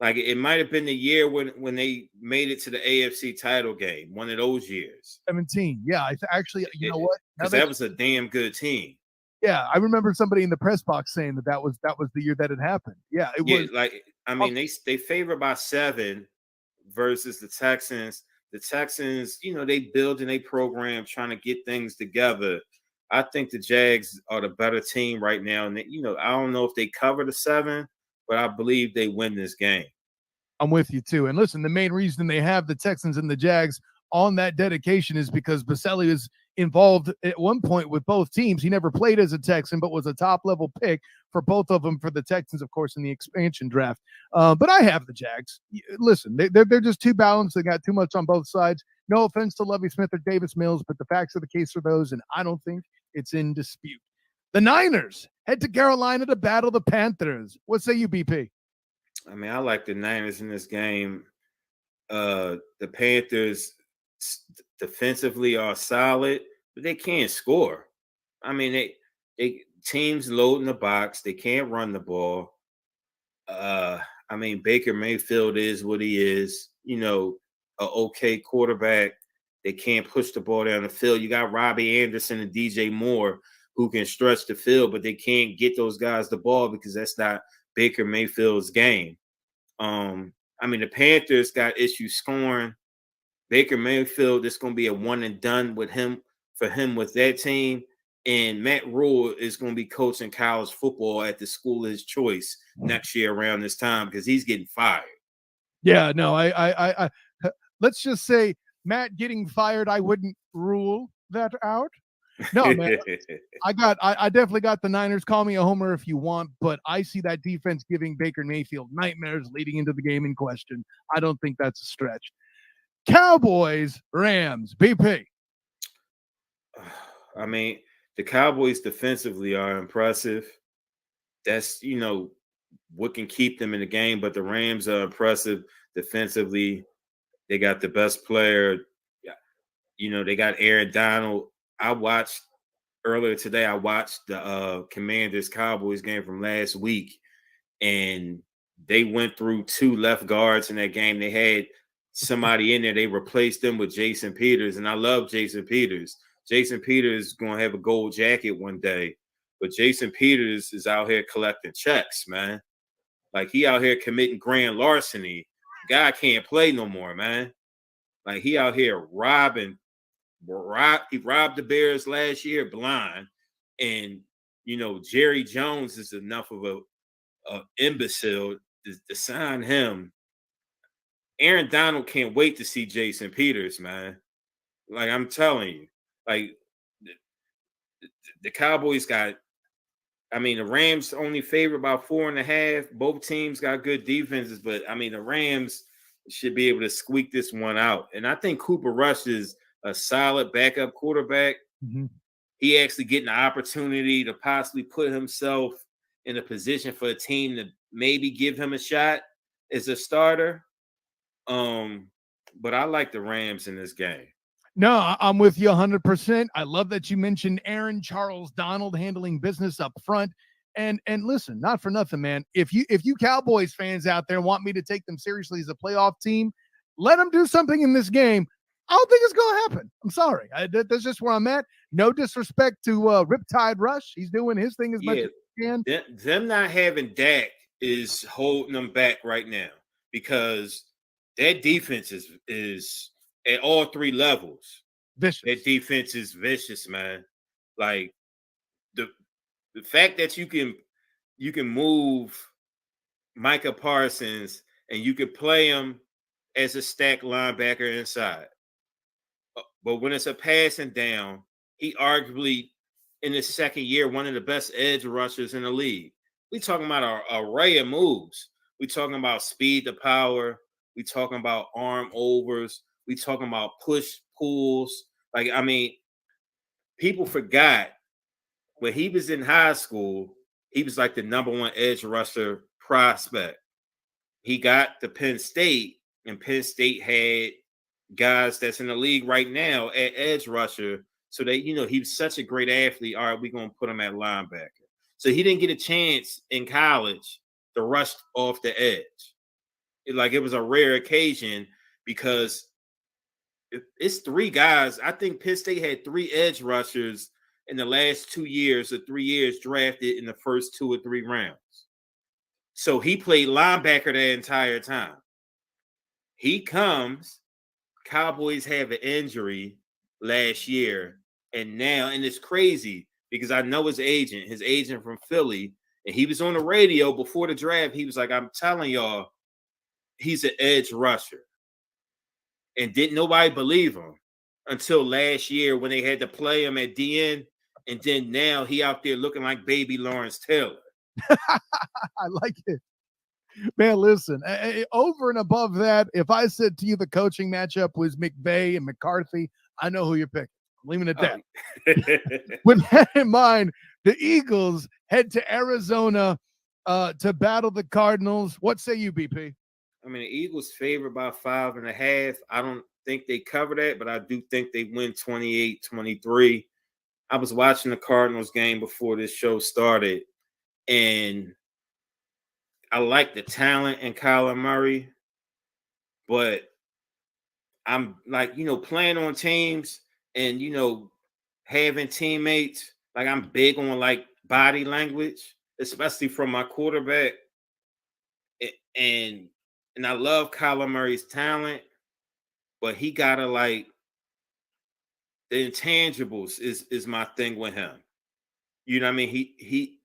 Like, it might have been the year when they made it to the AFC title game, one of those years. 17. Yeah, actually, you know what? Because that was a damn good team. Yeah, I remember somebody in the press box saying that was the year that it happened. Yeah, it was. Like I mean, they favor by 7 versus the Texans. The Texans, they building a program trying to get things together. I think the Jags are the better team right now, and I don't know if they cover the 7, but I believe they win this game. I'm with you too. And listen, the main reason they have the Texans and the Jags on that dedication is because Baselli is involved at one point with both teams. He never played as a Texan, but was a top level pick for both of them for the Texans, of course, in the expansion draft. But I have the Jags. Listen, they're just too balanced. They got too much on both sides. No offense to Lovie Smith or Davis Mills, but the facts of the case are those, and I don't think it's in dispute. The Niners head to Carolina to battle the Panthers. What say you, BP? I mean, I like the Niners in this game. The Panthers defensively are solid, but they can't score. I mean, they teams loading the box. They can't run the ball. I mean, Baker Mayfield is what he is. A okay quarterback. They can't push the ball down the field. You got Robbie Anderson and DJ Moore who can stretch the field, but they can't get those guys the ball because that's not Baker Mayfield's game. I mean, the Panthers got issues scoring. Baker Mayfield, it's going to be a one and done with him with that team. And Matt Rule is going to be coaching college football at the school of his choice next year around this time because he's getting fired. Yeah, no, I let's just say Matt getting fired, I wouldn't rule that out. No, man, I definitely got the Niners. Call me a homer if you want, but I see that defense giving Baker Mayfield nightmares leading into the game in question. I don't think that's a stretch. Cowboys, Rams, BP. I mean, the Cowboys defensively are impressive. That's, what can keep them in the game, but the Rams are impressive defensively. They got the best player. They got Aaron Donald. Earlier today, I watched the Commanders Cowboys game from last week, and they went through 2 left guards in that game. They had somebody in there. They replaced them with Jason Peters, and I love Jason Peters. Jason Peters is going to have a gold jacket one day, but Jason Peters is out here collecting checks, man. Like, he out here committing grand larceny. Guy can't play no more, man. Like, he out here robbing. He robbed the Bears last year blind, and Jerry Jones is enough of a imbecile to sign him. Aaron Donald can't wait to see Jason Peters, man. Like, I'm telling you, like the Cowboys got. I mean, the Rams only favor about 4.5. Both teams got good defenses, but I mean, the Rams should be able to squeak this one out. And I think Cooper Rush is a solid backup quarterback. Mm-hmm. He actually getting the opportunity to possibly put himself in a position for a team to maybe give him a shot as a starter. But I like the Rams in this game. No, I'm with you 100%. I love that you mentioned Aaron Charles Donald handling business up front. And listen, not for nothing, man. If you Cowboys fans out there want me to take them seriously as a playoff team, let them do something in this game. I don't think it's going to happen. I'm sorry. That's just where I'm at. No disrespect to Riptide Rush. He's doing his thing as much as he can. Them not having Dak is holding them back right now because that defense is at all 3 levels. Vicious. That defense is vicious, man. Like the fact that you can move Micah Parsons and you can play him as a stack linebacker inside. But when it's a passing down, he arguably in his second year, one of the best edge rushers in the league. We talking about an array of moves. We talking about speed to power. We talking about arm overs. We talking about push pulls. Like, I mean, people forgot when he was in high school, he was like the number 1 edge rusher prospect. He got to Penn State, and Penn State had guys that's in the league right now at edge rusher. So they, he was such a great athlete. All right, we're going to put him at linebacker. So he didn't get a chance in college to rush off the edge. It was a rare occasion because it's 3 guys. I think Penn State had 3 edge rushers in the last 2 years or 3 years drafted in the first 2 or 3 rounds. So he played linebacker the entire time. He comes, Cowboys have an injury last year, and it's crazy because I know his agent from Philly, and he was on the radio before the draft. He was like, I'm telling y'all, he's an edge rusher. And didn't nobody believe him until last year when they had to play him at DN. And then now he out there looking like baby Lawrence Taylor. I like it. Man, listen, over and above that, if I said to you the coaching matchup was McVay and McCarthy, I know who you're picking. I'm leaving it at that. With that in mind, the Eagles head to Arizona to battle the Cardinals. What say you, BP? I mean, the Eagles favored by 5.5. I don't think they cover that, but I do think they win 28-23. I was watching the Cardinals game before this show started, and I like the talent in Kyler Murray, but I'm like, playing on teams and, having teammates. Like, I'm big on like body language, especially from my quarterback. And I love Kyler Murray's talent, but he gotta like the intangibles is my thing with him. You know what I mean?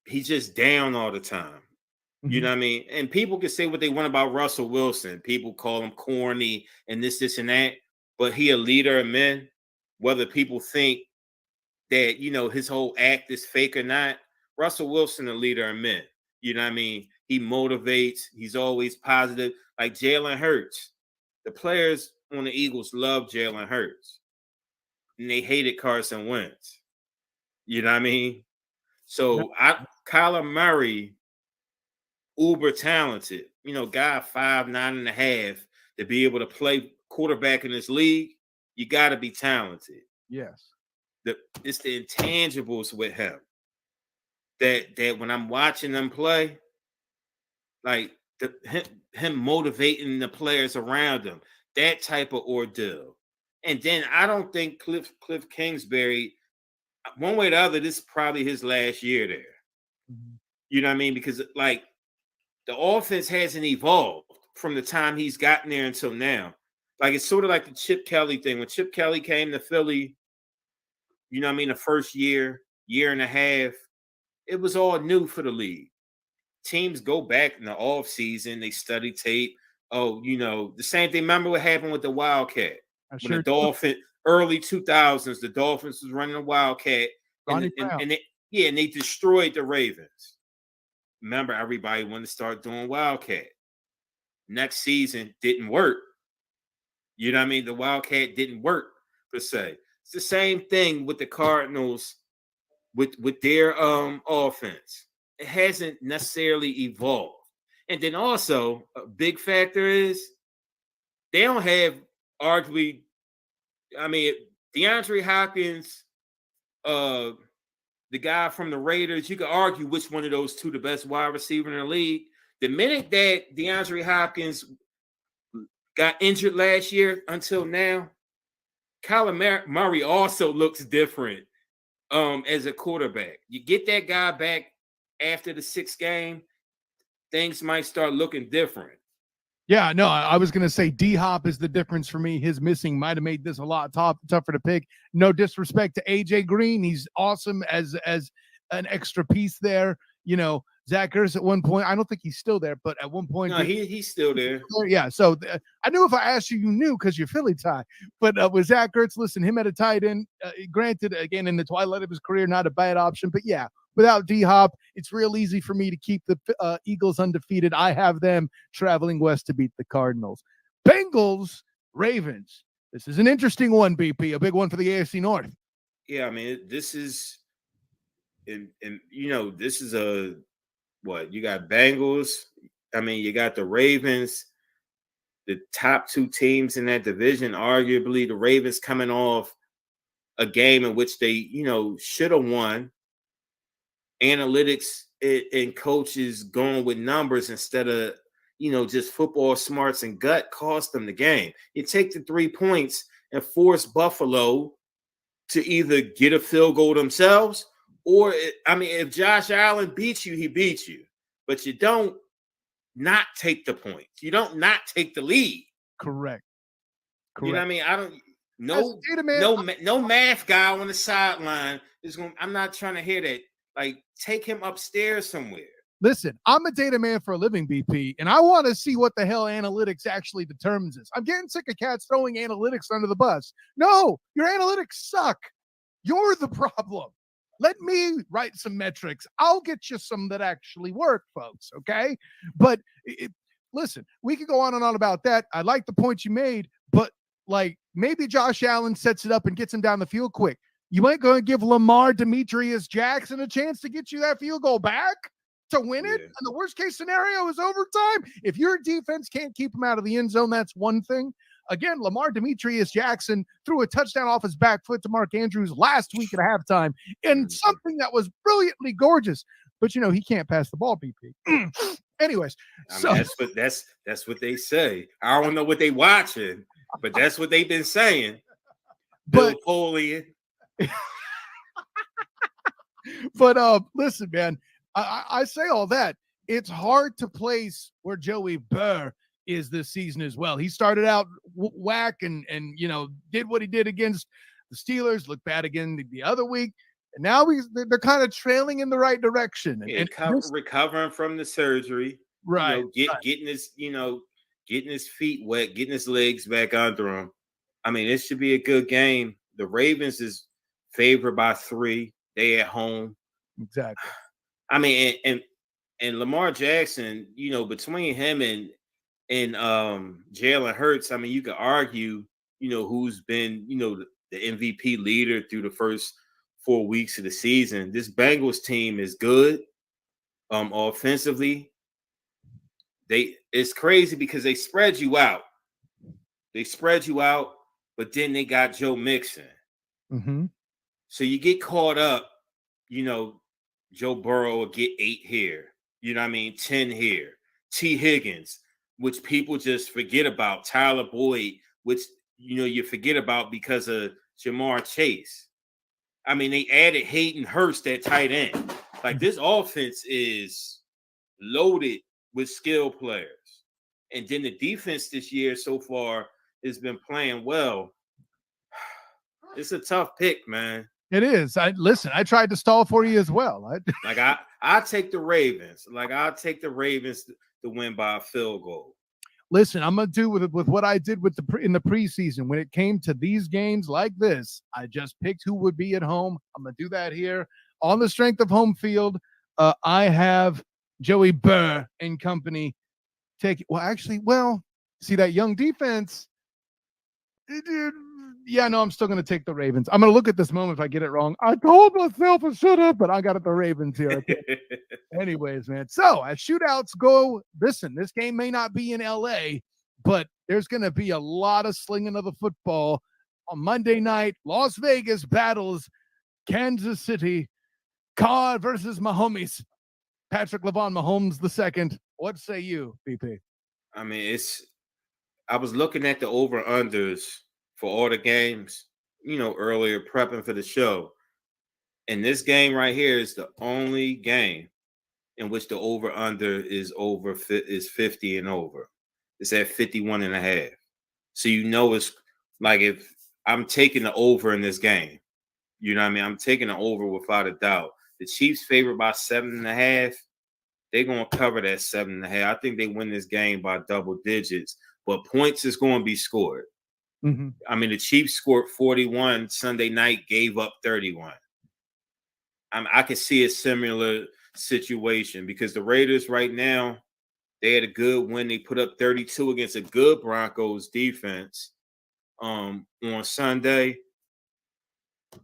He's just down all the time. You know what I mean? And people can say what they want about Russell Wilson. People call him corny and this, and that. But he a leader of men. Whether people think that, his whole act is fake or not, Russell Wilson a leader of men. You know what I mean? He motivates. He's always positive. Like Jalen Hurts. The players on the Eagles love Jalen Hurts. And they hated Carson Wentz. You know what I mean? So Kyler Murray, uber talented, guy 5'9.5" to be able to play quarterback in this league, you got to be talented. Yes. It's the intangibles with him that when I'm watching them play, like him motivating the players around him, that type of ordeal. And then I don't think Cliff Kingsbury, one way or the other, this is probably his last year there. Mm-hmm. You know what I mean? Because like the offense hasn't evolved from the time he's gotten there until now. Like it's sort of like the Chip Kelly thing. When Chip Kelly came to Philly, you know what I mean, the first year and a half, it was all new for the league. Teams go back in the off season, they study tape. Oh, the same thing. Remember what happened with the Wildcat? When the Dolphins, early 2000s, the Dolphins was running a Wildcat, and they destroyed the Ravens. Remember, everybody wanted to start doing Wildcat. Next season didn't work. You know what I mean? The Wildcat didn't work per se. It's the same thing with the Cardinals with their offense. It hasn't necessarily evolved. And then also a big factor is they don't have arguably, I mean, DeAndre Hopkins, the guy from the Raiders, you could argue which one of those two the best wide receiver in the league. The minute that DeAndre Hopkins got injured last year until now, Kyler Murray also looks different as a quarterback. You get that guy back after the 6th game, things might start looking different. Yeah, no, I was going to say D-Hop is the difference for me. His missing might have made this a lot tougher to pick. No disrespect to AJ Green. He's awesome as an extra piece there. Zach Ertz at one point, I don't think he's still there, but at one point. No, he's still there. Yeah, so I knew if I asked you, you knew because you're Philly tie. But with Zach Ertz, listen, him at a tight end, granted, again, in the twilight of his career, not a bad option. But yeah, without D-Hop, it's real easy for me to keep the Eagles undefeated. I have them traveling west to beat the Cardinals. Bengals, Ravens. This is an interesting one, BP, a big one for the AFC North. Yeah, I mean, this is, this is what you got Bengals. I mean, you got the Ravens, the top 2 teams in that division. Arguably, the Ravens coming off a game in which they, should have won. Analytics and coaches going with numbers instead of, just football smarts and gut cost them the game. You take the 3 points and force Buffalo to either get a field goal themselves, or I mean, if Josh Allen beats you, he beats you. But you don't not take the points. You don't not take the lead. Correct. You know what I mean? I don't. As a data man, No math guy on the sideline is going. I'm not trying to hear that. Like, take him upstairs somewhere. Listen, I'm a data man for a living, BP, and I want to see what the hell analytics actually determines this. I'm getting sick of cats throwing analytics under the bus. No, your analytics suck. You're the problem. Let me write some metrics. I'll get you some that actually work, folks, okay? But listen, we could go on and on about that. I like the point you made, but like maybe Josh Allen sets it up and gets him down the field quick. You ain't going to give Lamar Demetrius Jackson a chance to get you that field goal back to win it? And the worst case scenario is overtime. If your defense can't keep him out of the end zone, that's one thing. Again, Lamar Demetrius Jackson threw a touchdown off his back foot to Mark Andrews last week at halftime in something that was brilliantly gorgeous. But, you know, he can't pass the ball, BP. Anyways. I mean, that's what they say. I don't know what they watching, but that's what they've been saying. Bill Polian. But listen, man, I say all that. It's hard to place where Joey Burr is this season as well. He started out whack and you know, did what he did against the Steelers, looked bad again the other week, and now they're kind of trailing in the right direction and recovering from the surgery, right? Getting his feet wet, getting his legs back under him. I mean, it should be a good game. The Ravens is favored by 3. They at home. Exactly. I mean, and Lamar Jackson, you know, between him and Jalen Hurts, I mean, you could argue, you know, who's been, you know, the MVP leader through the first 4 weeks of the season. This Bengals team is good. Offensively, it's crazy because they spread you out. But then they got Joe Mixon. Mm-hmm. So you get caught up, you know, Joe Burrow will get 8 here. You know what I mean? 10 here. T. Higgins, which people just forget about. Tyler Boyd, which, you know, you forget about because of Jamar Chase. I mean, they added Hayden Hurst at tight end. Like, this offense is loaded with skill players. And then the defense this year so far has been playing well. It's a tough pick, man. It is. I tried to stall for you as well. I take the Ravens. Like, I'll take the Ravens to win by a field goal. Listen, I'm gonna do with what I did in the preseason. When it came to these games like this, I just picked who would be at home. I'm gonna do that here on the strength of home field. I have Joey Burr and company take. See that young defense. Yeah, no, I'm still going to take the Ravens. I'm going to look at this moment if I get it wrong. I told myself to shut up, but I got the Ravens here. Anyways, man. So as shootouts go, listen, this game may not be in LA, but there's going to be a lot of slinging of the football on Monday night. Las Vegas battles Kansas City. Carr versus Mahomes. Patrick LeVon Mahomes II. What say you, BP? I mean, I was looking at the over-unders for all the games, you know, earlier prepping for the show. And this game right here is the only game in which the over-under is 50 and over. It's at 51.5. So, you know, it's like if I'm taking the over in this game, you know what I mean? I'm taking the over without a doubt. The Chiefs favored by 7.5. They're going to cover that 7.5. I think they win this game by double digits, but points is going to be scored. Mm-hmm. I mean, the Chiefs scored 41 Sunday night, gave up 31. I could see a similar situation because the Raiders right now, they had a good win. They put up 32 against a good Broncos defense on Sunday.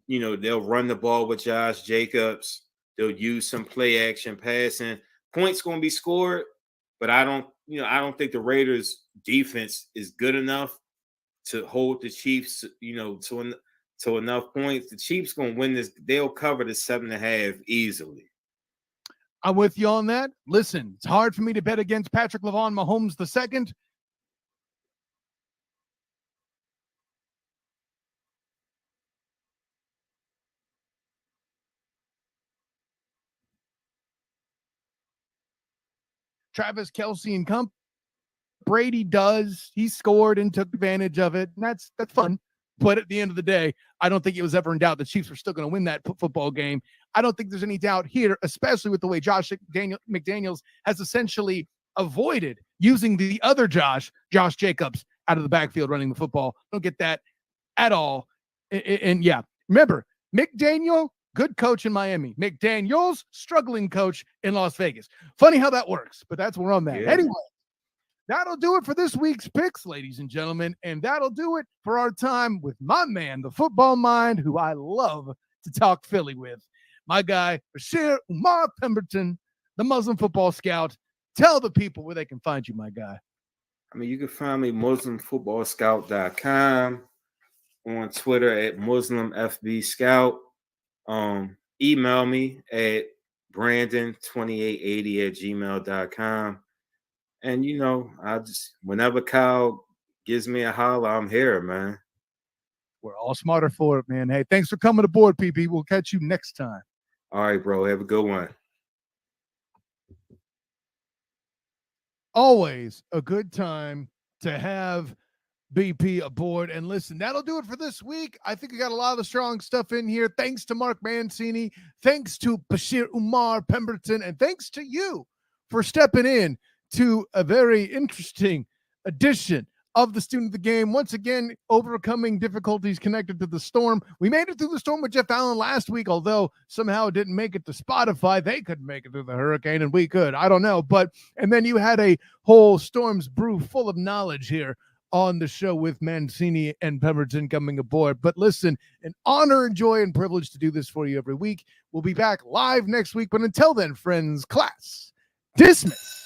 You know, they'll run the ball with Josh Jacobs. They'll use some play action passing. Points going to be scored, but I don't think the Raiders defense is good enough to hold the Chiefs, you know, to enough points. The Chiefs going to win this. They'll cover the 7.5 easily. I'm with you on that. Listen, it's hard for me to bet against Patrick LeVon Mahomes II. Travis Kelce and company. Brady does. He scored and took advantage of it. And that's fun. But at the end of the day, I don't think it was ever in doubt the Chiefs were still going to win that football game. I don't think there's any doubt here, especially with the way Josh McDaniels has essentially avoided using the other Josh Jacobs, out of the backfield running the football. Don't get that at all. And yeah, remember, McDaniel, good coach in Miami. McDaniels, struggling coach in Las Vegas. Funny how that works, but that's where we're on that. Yeah. Anyway, that'll do it for this week's picks, ladies and gentlemen. And that'll do it for our time with my man, the football mind, who I love to talk Philly with. My guy, Basheer Umar Pemberton, the Muslim football scout. Tell the people where they can find you, my guy. I mean, you can find me MuslimFootballScout.com, on Twitter at MuslimFBScout. Email me at Brandon2880@gmail.com. And, you know, I just, whenever Kyle gives me a holler, I'm here, man. We're all smarter for it, man. Hey, thanks for coming aboard, PP. We'll catch you next time. All right, bro. Have a good one. Always a good time to have BP aboard. And listen, that'll do it for this week. I think we got a lot of strong stuff in here. Thanks to Mark Mancini. Thanks to Basheer Umar Pemberton. And thanks to you for stepping in to a very interesting edition of the Student of the Game. Once again, overcoming difficulties connected to the storm. We made it through the storm with Jeff Allen last week, although somehow it didn't make it to Spotify. They couldn't make it through the hurricane, and we could. I don't know. And then you had a whole Storm's Brew full of knowledge here on the show with Mancini and Pemberton coming aboard. But listen, an honor and joy and privilege to do this for you every week. We'll be back live next week. But until then, friends, class dismissed.